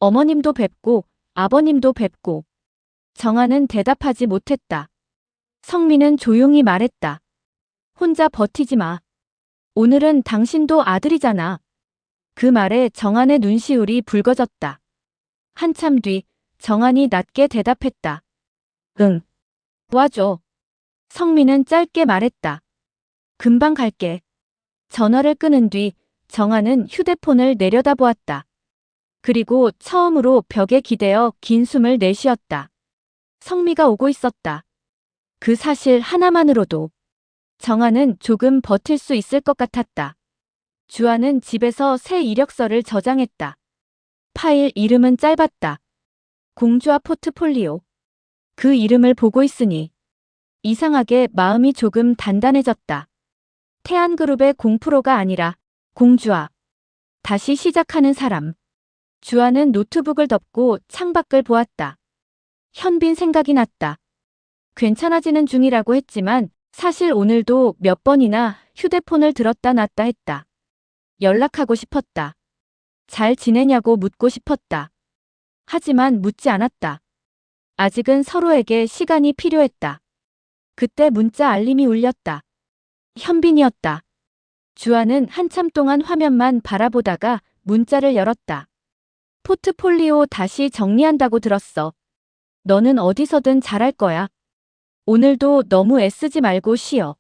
어머님도 뵙고 아버님도 뵙고. 정한은 대답하지 못했다. 성미는 조용히 말했다. 혼자 버티지 마. 오늘은 당신도 아들이잖아. 그 말에 정한의 눈시울이 붉어졌다. 한참 뒤 정한이 낮게 대답했다. 응. 와줘. 성민은 짧게 말했다. 금방 갈게. 전화를 끊은 뒤 정한은 휴대폰을 내려다보았다. 그리고 처음으로 벽에 기대어 긴 숨을 내쉬었다. 성미가 오고 있었다. 그 사실 하나만으로도 정한은 조금 버틸 수 있을 것 같았다. 주아는 집에서 새 이력서를 저장했다. 파일 이름은 짧았다. 공주아 포트폴리오. 그 이름을 보고 있으니 이상하게 마음이 조금 단단해졌다. 태안그룹의 공프로가 아니라 공주아. 다시 시작하는 사람. 주아는 노트북을 덮고 창밖을 보았다. 현빈 생각이 났다. 괜찮아지는 중이라고 했지만 사실 오늘도 몇 번이나 휴대폰을 들었다 놨다 했다. 연락하고 싶었다. 잘 지내냐고 묻고 싶었다. 하지만 묻지 않았다. 아직은 서로에게 시간이 필요했다. 그때 문자 알림이 울렸다. 현빈이었다. 주아는 한참 동안 화면만 바라보다가 문자를 열었다. 포트폴리오 다시 정리한다고 들었어. 너는 어디서든 잘할 거야. 오늘도 너무 애쓰지 말고 쉬어.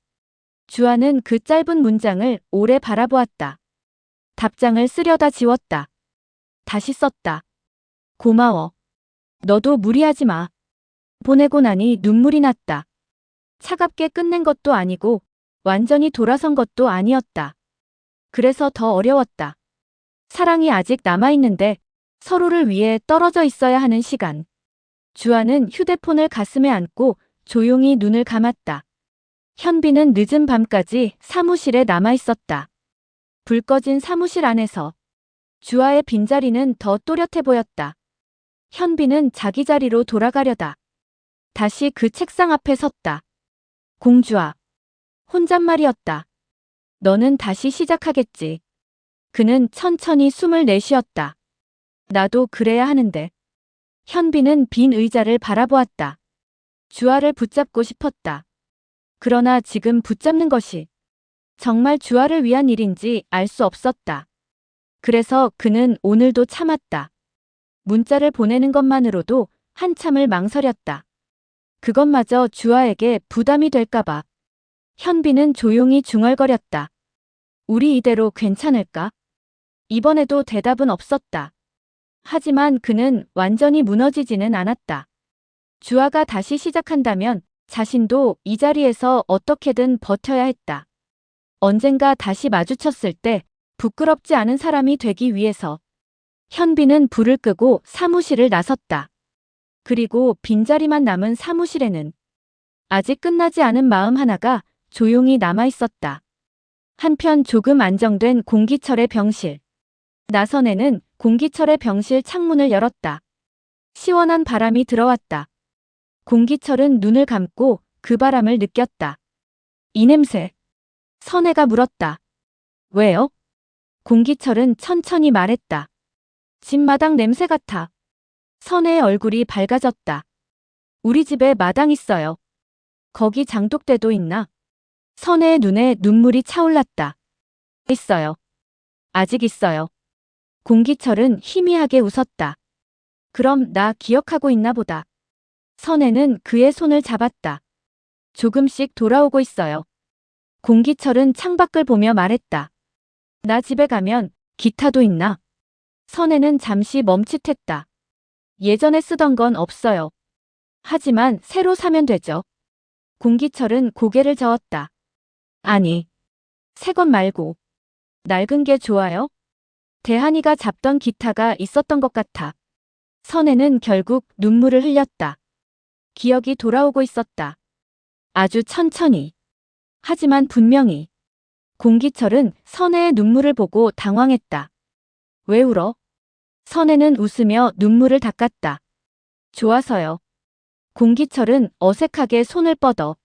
주아는 그 짧은 문장을 오래 바라보았다. 답장을 쓰려다 지웠다. 다시 썼다. 고마워. 너도 무리하지 마. 보내고 나니 눈물이 났다. 차갑게 끝낸 것도 아니고 완전히 돌아선 것도 아니었다. 그래서 더 어려웠다. 사랑이 아직 남아있는데 서로를 위해 떨어져 있어야 하는 시간. 주아는 휴대폰을 가슴에 안고 조용히 눈을 감았다. 현빈은 늦은 밤까지 사무실에 남아있었다. 불 꺼진 사무실 안에서 주아의 빈자리는 더 또렷해 보였다. 현빈은 자기 자리로 돌아가려다 다시 그 책상 앞에 섰다. 공주아. 혼잣말이었다. 너는 다시 시작하겠지. 그는 천천히 숨을 내쉬었다. 나도 그래야 하는데. 현빈은 빈 의자를 바라보았다. 주아를 붙잡고 싶었다. 그러나 지금 붙잡는 것이 정말 주아를 위한 일인지 알 수 없었다. 그래서 그는 오늘도 참았다. 문자를 보내는 것만으로도 한참을 망설였다. 그것마저 주아에게 부담이 될까봐. 현빈은 조용히 중얼거렸다. 우리 이대로 괜찮을까? 이번에도 대답은 없었다. 하지만 그는 완전히 무너지지는 않았다. 주아가 다시 시작한다면 자신도 이 자리에서 어떻게든 버텨야 했다. 언젠가 다시 마주쳤을 때 부끄럽지 않은 사람이 되기 위해서. 현빈은 불을 끄고 사무실을 나섰다. 그리고 빈자리만 남은 사무실에는 아직 끝나지 않은 마음 하나가 조용히 남아있었다. 한편 조금 안정된 공기철의 병실. 나선혜는 공기철의 병실 창문을 열었다. 시원한 바람이 들어왔다. 공기철은 눈을 감고 그 바람을 느꼈다. 이 냄새. 선혜가 물었다. 왜요? 공기철은 천천히 말했다. 집 마당 냄새 같아. 선혜의 얼굴이 밝아졌다. 우리 집에 마당 있어요. 거기 장독대도 있나? 선혜의 눈에 눈물이 차올랐다. 있어요. 아직 있어요. 공기철은 희미하게 웃었다. 그럼 나 기억하고 있나 보다. 선혜는 그의 손을 잡았다. 조금씩 돌아오고 있어요. 공기철은 창밖을 보며 말했다. 나 집에 가면 기타도 있나? 선혜는 잠시 멈칫했다. 예전에 쓰던 건 없어요. 하지만 새로 사면 되죠. 공기철은 고개를 저었다. 아니, 새 것 말고 낡은 게 좋아요? 대한이가 잡던 기타가 있었던 것 같아. 선혜는 결국 눈물을 흘렸다. 기억이 돌아오고 있었다. 아주 천천히. 하지만 분명히. 공기철은 선혜의 눈물을 보고 당황했다. 왜 울어? 선혜는 웃으며 눈물을 닦았다. 좋아서요. 공기철은 어색하게 손을 뻗어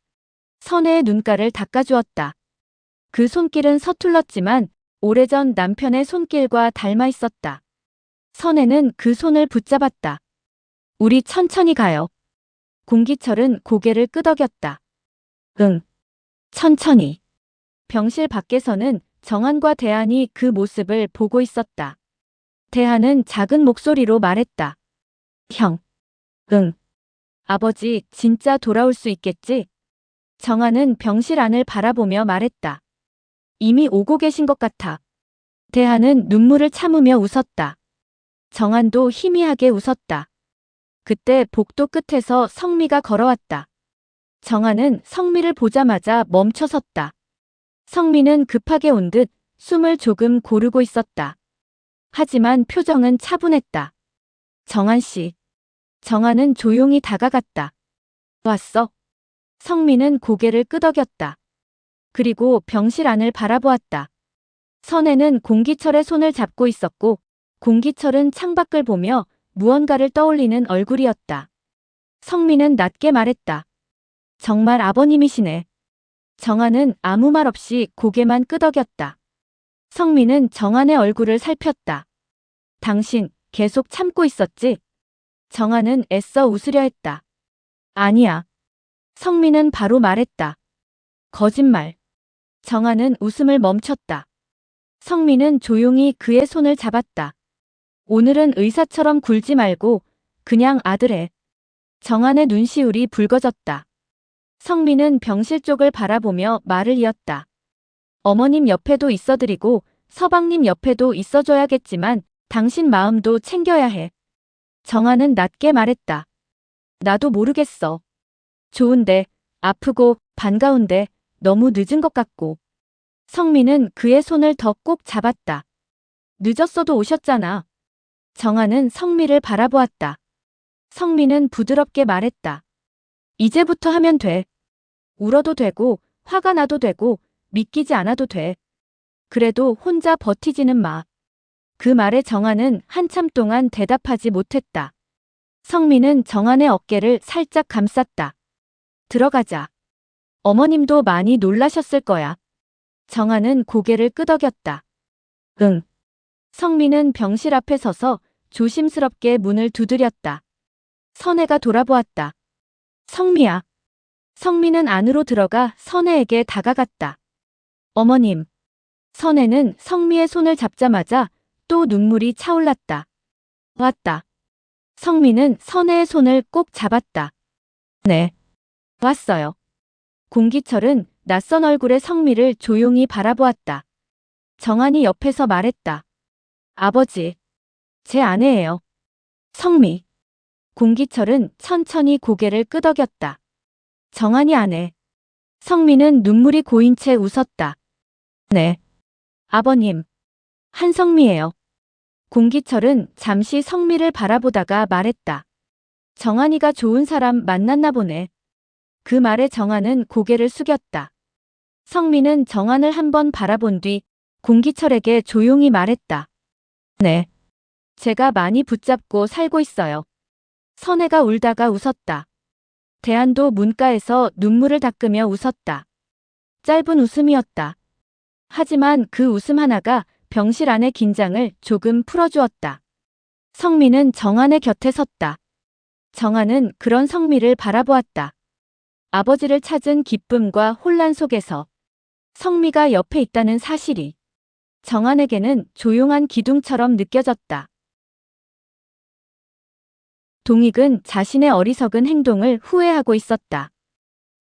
선혜의 눈가를 닦아주었다. 그 손길은 서툴렀지만 오래전 남편의 손길과 닮아 있었다. 선혜는 그 손을 붙잡았다. 우리 천천히 가요. 공기철은 고개를 끄덕였다. 응. 천천히. 병실 밖에서는 정한과 대한이 그 모습을 보고 있었다. 대한은 작은 목소리로 말했다. 형. 응. 아버지 진짜 돌아올 수 있겠지? 정한은 병실 안을 바라보며 말했다. 이미 오고 계신 것 같아. 대한은 눈물을 참으며 웃었다. 정한도 희미하게 웃었다. 그때 복도 끝에서 성미가 걸어왔다. 정한은 성미를 보자마자 멈춰섰다. 성미는 급하게 온 듯 숨을 조금 고르고 있었다. 하지만 표정은 차분했다. 정한 씨. 정한은 조용히 다가갔다. 왔어? 성미는 고개를 끄덕였다. 그리고 병실 안을 바라보았다. 선혜는 공기철의 손을 잡고 있었고 공기철은 창밖을 보며 무언가를 떠올리는 얼굴이었다. 성미는 낮게 말했다. 정말 아버님이시네. 정한은 아무 말 없이 고개만 끄덕였다. 성미는 정한의 얼굴을 살폈다. 당신 계속 참고 있었지? 정한은 애써 웃으려 했다. 아니야. 성미는 바로 말했다. 거짓말. 정한은 웃음을 멈췄다. 성미는 조용히 그의 손을 잡았다. 오늘은 의사처럼 굴지 말고 그냥 아들 해. 정한의 눈시울이 붉어졌다. 성미는 병실 쪽을 바라보며 말을 이었다. 어머님 옆에도 있어드리고 서방님 옆에도 있어줘야겠지만 당신 마음도 챙겨야 해. 정한은 낮게 말했다. 나도 모르겠어. 좋은데, 아프고, 반가운데, 너무 늦은 것 같고. 성미는 그의 손을 더 꼭 잡았다. 늦었어도 오셨잖아. 정한은 성미를 바라보았다. 성미는 부드럽게 말했다. 이제부터 하면 돼. 울어도 되고, 화가 나도 되고, 믿기지 않아도 돼. 그래도 혼자 버티지는 마. 그 말에 정한은 한참 동안 대답하지 못했다. 성미는 정한의 어깨를 살짝 감쌌다. 들어가자. 어머님도 많이 놀라셨을 거야. 정한은 고개를 끄덕였다. 응. 성미는 병실 앞에 서서 조심스럽게 문을 두드렸다. 선혜가 돌아보았다. 성미야. 성미는 안으로 들어가 선혜에게 다가갔다. 어머님. 선혜는 성미의 손을 잡자마자 또 눈물이 차올랐다. 왔다. 성미는 선혜의 손을 꼭 잡았다. 네. 왔어요. 공기철은 낯선 얼굴의 성미를 조용히 바라보았다. 정한이 옆에서 말했다. 아버지. 제 아내예요. 성미. 공기철은 천천히 고개를 끄덕였다. 정한이 아내. 성미는 눈물이 고인 채 웃었다. 네. 아버님. 한성미예요. 공기철은 잠시 성미를 바라보다가 말했다. 정한이가 좋은 사람 만났나 보네. 그 말에 정한은 고개를 숙였다. 성미는 정한을 한번 바라본 뒤 공기철에게 조용히 말했다. 네. 제가 많이 붙잡고 살고 있어요. 선혜가 울다가 웃었다. 대한도 문가에서 눈물을 닦으며 웃었다. 짧은 웃음이었다. 하지만 그 웃음 하나가 병실 안의 긴장을 조금 풀어주었다. 성미는 정한의 곁에 섰다. 정한은 그런 성미를 바라보았다. 아버지를 찾은 기쁨과 혼란 속에서 성미가 옆에 있다는 사실이 정한에게는 조용한 기둥처럼 느껴졌다. 동익은 자신의 어리석은 행동을 후회하고 있었다.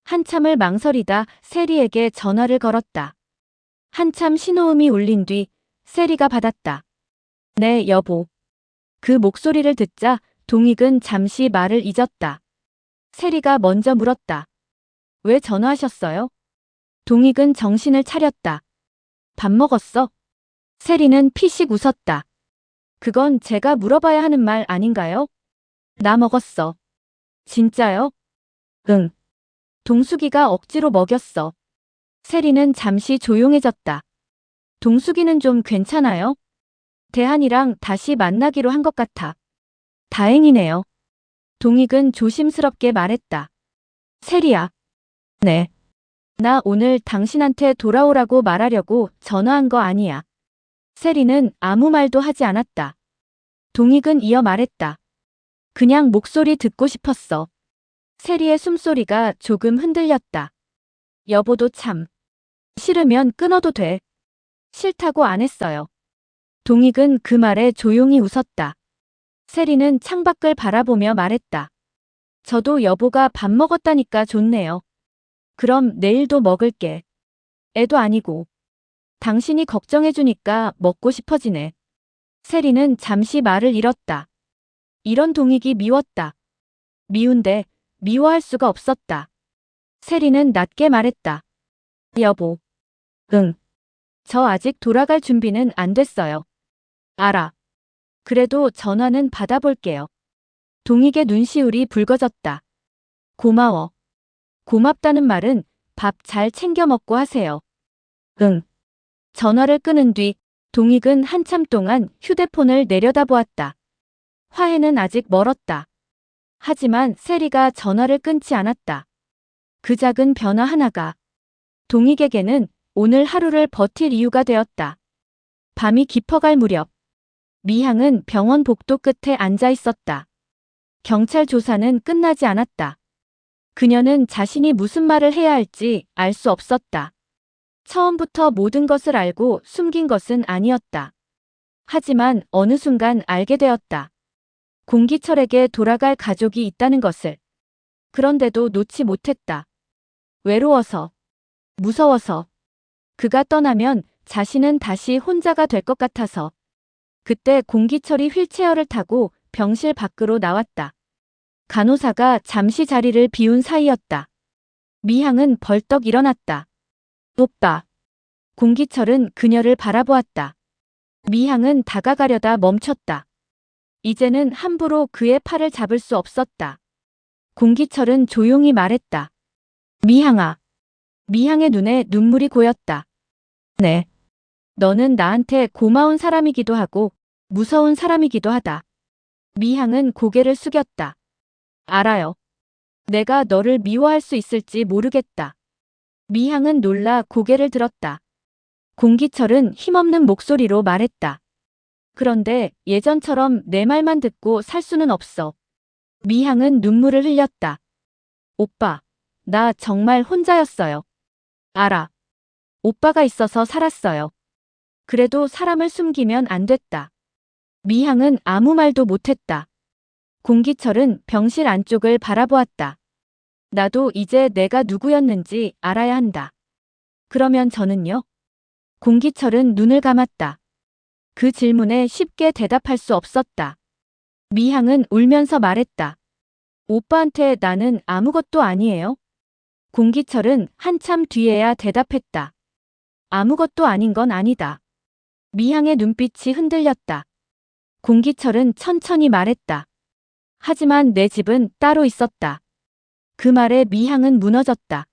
한참을 망설이다 세리에게 전화를 걸었다. 한참 신호음이 울린 뒤 세리가 받았다. 네, 여보. 그 목소리를 듣자 동익은 잠시 말을 잊었다. 세리가 먼저 물었다. 왜 전화하셨어요? 동익은 정신을 차렸다. 밥 먹었어? 세리는 피식 웃었다. 그건 제가 물어봐야 하는 말 아닌가요? 나 먹었어. 진짜요? 응. 동숙이가 억지로 먹였어. 세리는 잠시 조용해졌다. 동숙이는 좀 괜찮아요? 대한이랑 다시 만나기로 한 것 같아. 다행이네요. 동익은 조심스럽게 말했다. 세리야. 네. 나 오늘 당신한테 돌아오라고 말하려고 전화한 거 아니야. 세리는 아무 말도 하지 않았다. 동익은 이어 말했다. 그냥 목소리 듣고 싶었어. 세리의 숨소리가 조금 흔들렸다. 여보도 참. 싫으면 끊어도 돼. 싫다고 안 했어요. 동익은 그 말에 조용히 웃었다. 세리는 창밖을 바라보며 말했다. 저도 여보가 밥 먹었다니까 좋네요. 그럼 내일도 먹을게. 애도 아니고. 당신이 걱정해주니까 먹고 싶어지네. 세리는 잠시 말을 잃었다. 이런 동익이 미웠다. 미운데 미워할 수가 없었다. 세리는 낮게 말했다. 여보. 응. 저 아직 돌아갈 준비는 안 됐어요. 알아. 그래도 전화는 받아볼게요. 동익의 눈시울이 붉어졌다. 고마워. 고맙다는 말은 밥 잘 챙겨 먹고 하세요. 응. 전화를 끊은 뒤 동익은 한참 동안 휴대폰을 내려다보았다. 화해는 아직 멀었다. 하지만 세리가 전화를 끊지 않았다. 그 작은 변화 하나가 동익에게는 오늘 하루를 버틸 이유가 되었다. 밤이 깊어갈 무렵 미향은 병원 복도 끝에 앉아 있었다. 경찰 조사는 끝나지 않았다. 그녀는 자신이 무슨 말을 해야 할지 알 수 없었다. 처음부터 모든 것을 알고 숨긴 것은 아니었다. 하지만 어느 순간 알게 되었다. 공기철에게 돌아갈 가족이 있다는 것을. 그런데도 놓지 못했다. 외로워서, 무서워서, 그가 떠나면 자신은 다시 혼자가 될 것 같아서. 그때 공기철이 휠체어를 타고 병실 밖으로 나왔다. 간호사가 잠시 자리를 비운 사이였다. 미향은 벌떡 일어났다. 오빠. 공기철은 그녀를 바라보았다. 미향은 다가가려다 멈췄다. 이제는 함부로 그의 팔을 잡을 수 없었다. 공기철은 조용히 말했다. 미향아. 미향의 눈에 눈물이 고였다. 네. 너는 나한테 고마운 사람이기도 하고 무서운 사람이기도 하다. 미향은 고개를 숙였다. 알아요. 내가 너를 미워할 수 있을지 모르겠다. 미향은 놀라 고개를 들었다. 공기철은 힘없는 목소리로 말했다. 그런데 예전처럼 내 말만 듣고 살 수는 없어. 미향은 눈물을 흘렸다. 오빠, 나 정말 혼자였어요. 알아. 오빠가 있어서 살았어요. 그래도 사람을 숨기면 안 됐다. 미향은 아무 말도 못했다. 공기철은 병실 안쪽을 바라보았다. 나도 이제 내가 누구였는지 알아야 한다. 그러면 저는요? 공기철은 눈을 감았다. 그 질문에 쉽게 대답할 수 없었다. 미향은 울면서 말했다. 오빠한테 나는 아무것도 아니에요. 공기철은 한참 뒤에야 대답했다. 아무것도 아닌 건 아니다. 미향의 눈빛이 흔들렸다. 공기철은 천천히 말했다. 하지만 내 집은 따로 있었다. 그 말에 미향은 무너졌다.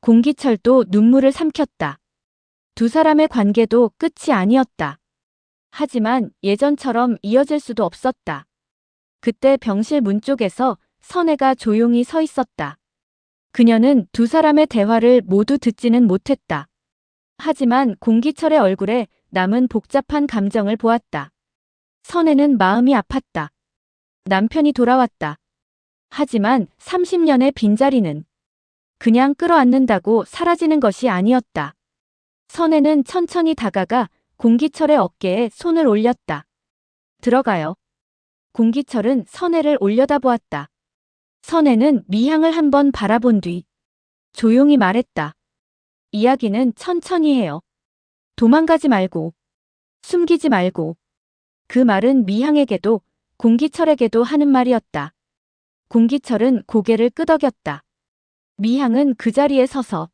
공기철도 눈물을 삼켰다. 두 사람의 관계도 끝이 아니었다. 하지만 예전처럼 이어질 수도 없었다. 그때 병실 문 쪽에서 선혜가 조용히 서 있었다. 그녀는 두 사람의 대화를 모두 듣지는 못했다. 하지만 공기철의 얼굴에 남은 복잡한 감정을 보았다. 선혜는 마음이 아팠다. 남편이 돌아왔다. 하지만 30년의 빈자리는 그냥 끌어안는다고 사라지는 것이 아니었다. 선혜는 천천히 다가가 공기철의 어깨에 손을 올렸다. 들어가요. 공기철은 선혜를 올려다보았다. 선혜는 미향을 한번 바라본 뒤 조용히 말했다. 이야기는 천천히 해요. 도망가지 말고, 숨기지 말고. 그 말은 미향에게도 공기철에게도 하는 말이었다. 공기철은 고개를 끄덕였다. 미향은 그 자리에 서서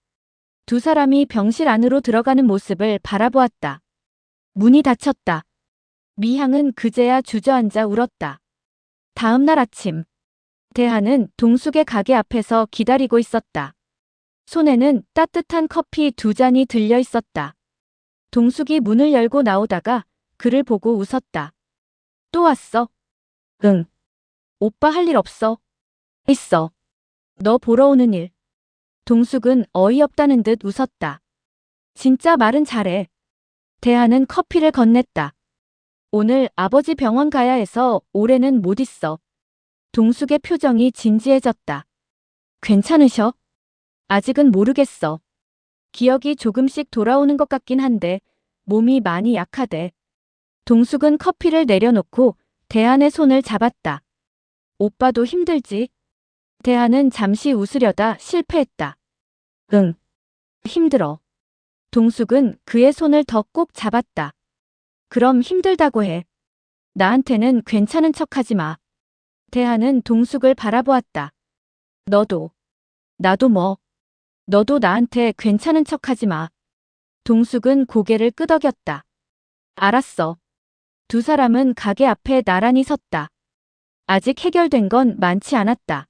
두 사람이 병실 안으로 들어가는 모습을 바라보았다. 문이 닫혔다. 미향은 그제야 주저앉아 울었다. 다음 날 아침, 대하는 동숙의 가게 앞에서 기다리고 있었다. 손에는 따뜻한 커피 2잔이 들려 있었다. 동숙이 문을 열고 나오다가 그를 보고 웃었다. 또 왔어? 응. 오빠 할 일 없어? 있어. 너 보러 오는 일. 동숙은 어이없다는 듯 웃었다. 진짜 말은 잘해. 대하는 커피를 건넸다. 오늘 아버지 병원 가야 해서 올해는 못 있어. 동숙의 표정이 진지해졌다. 괜찮으셔? 아직은 모르겠어. 기억이 조금씩 돌아오는 것 같긴 한데 몸이 많이 약하대. 동숙은 커피를 내려놓고 대한의 손을 잡았다. 오빠도 힘들지? 대한은 잠시 웃으려다 실패했다. 응. 힘들어. 동숙은 그의 손을 더 꼭 잡았다. 그럼 힘들다고 해. 나한테는 괜찮은 척하지 마. 대한은 동숙을 바라보았다. 너도. 나도 뭐. 너도 나한테 괜찮은 척하지 마. 동숙은 고개를 끄덕였다. 알았어. 두 사람은 가게 앞에 나란히 섰다. 아직 해결된 건 많지 않았다.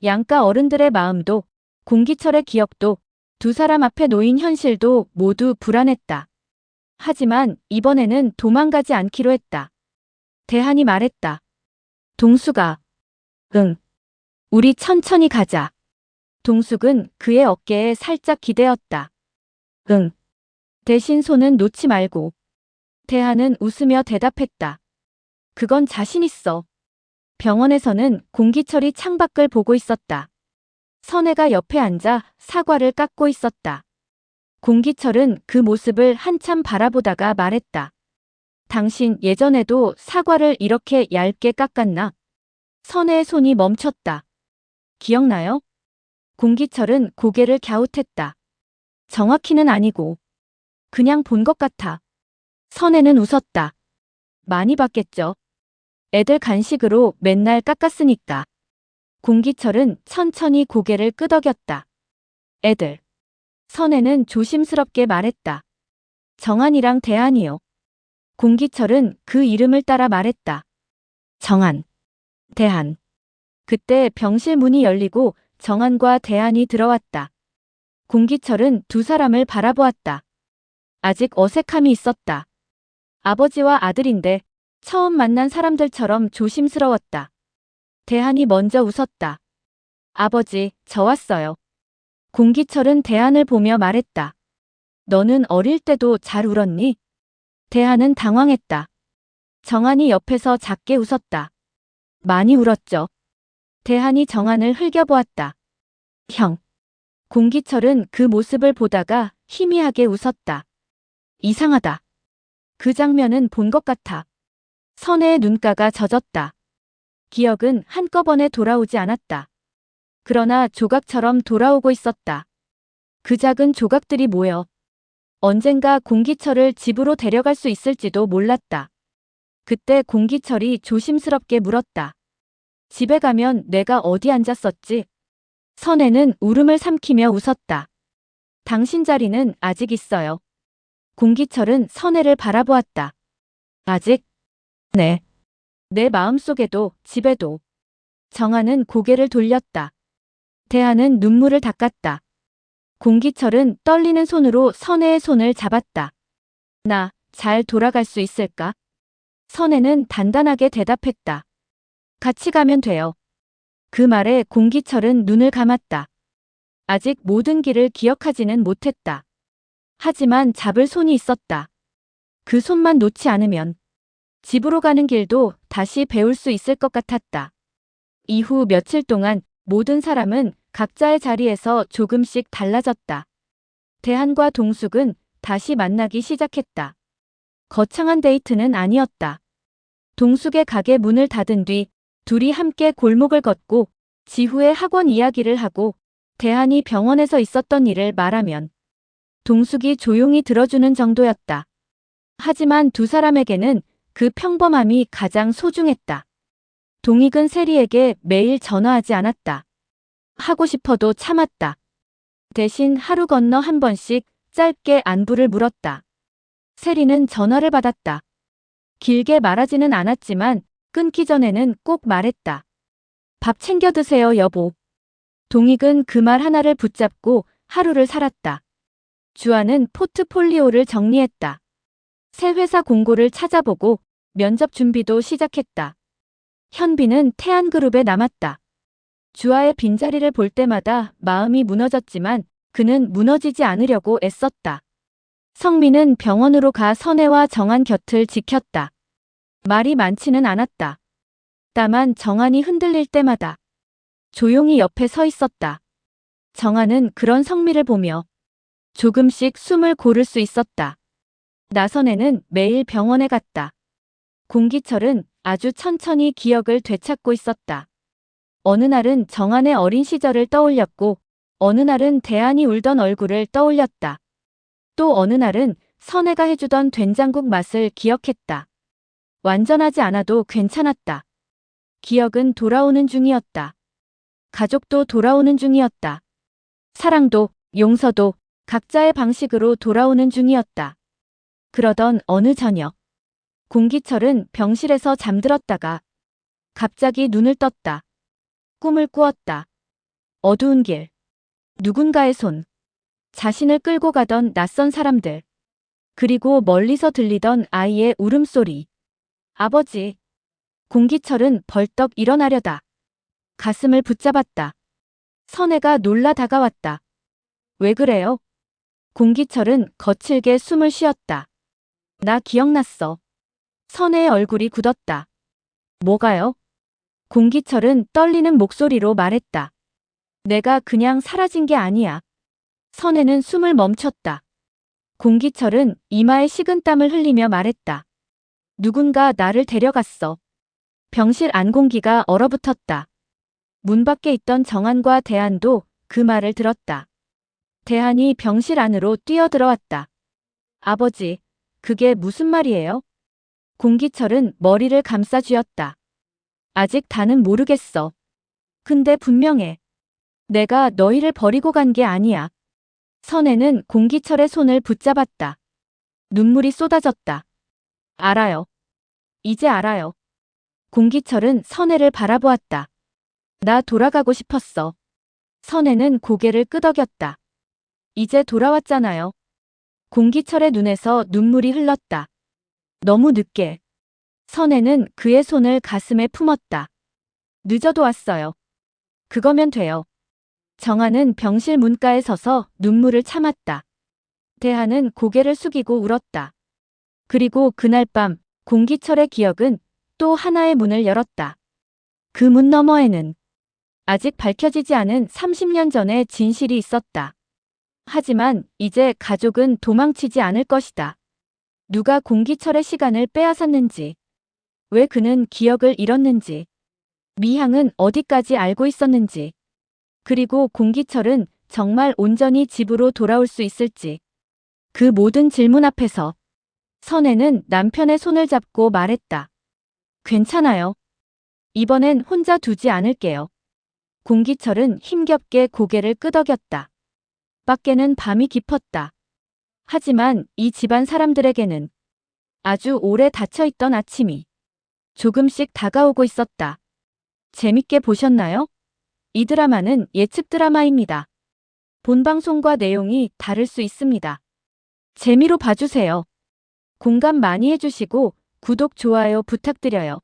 양가 어른들의 마음도, 공기철의 기억도, 두 사람 앞에 놓인 현실도 모두 불안했다. 하지만 이번에는 도망가지 않기로 했다. 대한이 말했다. 동숙아. 응. 우리 천천히 가자. 동숙은 그의 어깨에 살짝 기대었다. 응. 대신 손은 놓지 말고. 대한은 웃으며 대답했다. 그건 자신 있어. 병원에서는 공기철이 창밖을 보고 있었다. 선혜가 옆에 앉아 사과를 깎고 있었다. 공기철은 그 모습을 한참 바라보다가 말했다. 당신 예전에도 사과를 이렇게 얇게 깎았나? 선혜의 손이 멈췄다. 기억나요? 공기철은 고개를 갸웃했다. 정확히는 아니고 그냥 본 것 같아. 선혜는 웃었다. 많이 봤겠죠. 애들 간식으로 맨날 깎았으니까. 공기철은 천천히 고개를 끄덕였다. 애들. 선혜는 조심스럽게 말했다. 정한이랑 대한이요. 공기철은 그 이름을 따라 말했다. 정한. 대한. 그때 병실 문이 열리고 정한과 대한이 들어왔다. 공기철은 두 사람을 바라보았다. 아직 어색함이 있었다. 아버지와 아들인데 처음 만난 사람들처럼 조심스러웠다. 대한이 먼저 웃었다. 아버지, 저 왔어요. 공기철은 대한을 보며 말했다. 너는 어릴 때도 잘 울었니? 대한은 당황했다. 정한이 옆에서 작게 웃었다. 많이 울었죠. 대한이 정한을 흘겨보았다. 형. 공기철은 그 모습을 보다가 희미하게 웃었다. 이상하다. 그 장면은 본 것 같아. 선혜의 눈가가 젖었다. 기억은 한꺼번에 돌아오지 않았다. 그러나 조각처럼 돌아오고 있었다. 그 작은 조각들이 모여 언젠가 공기철을 집으로 데려갈 수 있을지도 몰랐다. 그때 공기철이 조심스럽게 물었다. 집에 가면 내가 어디 앉았었지? 선혜는 울음을 삼키며 웃었다. 당신 자리는 아직 있어요. 공기철은 선혜를 바라보았다. 아직? 네. 내 마음속에도 집에도. 정한은 고개를 돌렸다. 대한은 눈물을 닦았다. 공기철은 떨리는 손으로 선혜의 손을 잡았다. 나 잘 돌아갈 수 있을까? 선혜는 단단하게 대답했다. 같이 가면 돼요. 그 말에 공기철은 눈을 감았다. 아직 모든 길을 기억하지는 못했다. 하지만 잡을 손이 있었다. 그 손만 놓지 않으면 집으로 가는 길도 다시 배울 수 있을 것 같았다. 이후 며칠 동안 모든 사람은 각자의 자리에서 조금씩 달라졌다. 대한과 동숙은 다시 만나기 시작했다. 거창한 데이트는 아니었다. 동숙의 가게 문을 닫은 뒤 둘이 함께 골목을 걷고 지후의 학원 이야기를 하고 대한이 병원에서 있었던 일을 말하면 동숙이 조용히 들어주는 정도였다. 하지만 두 사람에게는 그 평범함이 가장 소중했다. 동익은 세리에게 매일 전화하지 않았다. 하고 싶어도 참았다. 대신 하루 건너 한 번씩 짧게 안부를 물었다. 세리는 전화를 받았다. 길게 말하지는 않았지만 끊기 전에는 꼭 말했다. 밥 챙겨 드세요, 여보. 동익은 그 말 하나를 붙잡고 하루를 살았다. 주아는 포트폴리오를 정리했다. 새 회사 공고를 찾아보고 면접 준비도 시작했다. 현빈은 태안그룹에 남았다. 주아의 빈자리를 볼 때마다 마음이 무너졌지만 그는 무너지지 않으려고 애썼다. 성민은 병원으로 가 선혜와 정한 곁을 지켰다. 말이 많지는 않았다. 다만 정한이 흔들릴 때마다 조용히 옆에 서 있었다. 정한은 그런 성미를 보며 조금씩 숨을 고를 수 있었다. 나선혜는 매일 병원에 갔다. 공기철은 아주 천천히 기억을 되찾고 있었다. 어느 날은 정한의 어린 시절을 떠올렸고 어느 날은 대한이 울던 얼굴을 떠올렸다. 또 어느 날은 선혜가 해주던 된장국 맛을 기억했다. 완전하지 않아도 괜찮았다. 기억은 돌아오는 중이었다. 가족도 돌아오는 중이었다. 사랑도 용서도 각자의 방식으로 돌아오는 중이었다. 그러던 어느 저녁 공기철은 병실에서 잠들었다가 갑자기 눈을 떴다. 꿈을 꾸었다. 어두운 길, 누군가의 손, 자신을 끌고 가던 낯선 사람들, 그리고 멀리서 들리던 아이의 울음소리. 아버지. 공기철은 벌떡 일어나려다 가슴을 붙잡았다. 선혜가 놀라 다가왔다. 왜 그래요? 공기철은 거칠게 숨을 쉬었다. 나 기억났어. 선혜의 얼굴이 굳었다. 뭐가요? 공기철은 떨리는 목소리로 말했다. 내가 그냥 사라진 게 아니야. 선혜는 숨을 멈췄다. 공기철은 이마에 식은땀을 흘리며 말했다. 누군가 나를 데려갔어. 병실 안 공기가 얼어붙었다. 문 밖에 있던 정한과 대한도 그 말을 들었다. 대한이 병실 안으로 뛰어들어왔다. 아버지, 그게 무슨 말이에요? 공기철은 머리를 감싸쥐었다. 아직 다는 모르겠어. 근데 분명해. 내가 너희를 버리고 간 게 아니야. 선혜는 공기철의 손을 붙잡았다. 눈물이 쏟아졌다. 알아요. 이제 알아요. 공기철은 선혜를 바라보았다. 나 돌아가고 싶었어. 선혜는 고개를 끄덕였다. 이제 돌아왔잖아요. 공기철의 눈에서 눈물이 흘렀다. 너무 늦게. 선혜는 그의 손을 가슴에 품었다. 늦어도 왔어요. 그거면 돼요. 정한은 병실 문가에 서서 눈물을 참았다. 대한은 고개를 숙이고 울었다. 그리고 그날 밤 공기철의 기억은 또 하나의 문을 열었다. 그 문 너머에는 아직 밝혀지지 않은 30년 전의 진실이 있었다. 하지만 이제 가족은 도망치지 않을 것이다. 누가 공기철의 시간을 빼앗았는지, 왜 그는 기억을 잃었는지, 미향은 어디까지 알고 있었는지, 그리고 공기철은 정말 온전히 집으로 돌아올 수 있을지. 그 모든 질문 앞에서 선혜는 남편의 손을 잡고 말했다. 괜찮아요. 이번엔 혼자 두지 않을게요. 공기철은 힘겹게 고개를 끄덕였다. 밖에는 밤이 깊었다. 하지만 이 집안 사람들에게는 아주 오래 닫혀있던 아침이 조금씩 다가오고 있었다. 재밌게 보셨나요? 이 드라마는 예측 드라마입니다. 본 방송과 내용이 다를 수 있습니다. 재미로 봐주세요. 공감 많이 해주시고 구독, 좋아요 부탁드려요.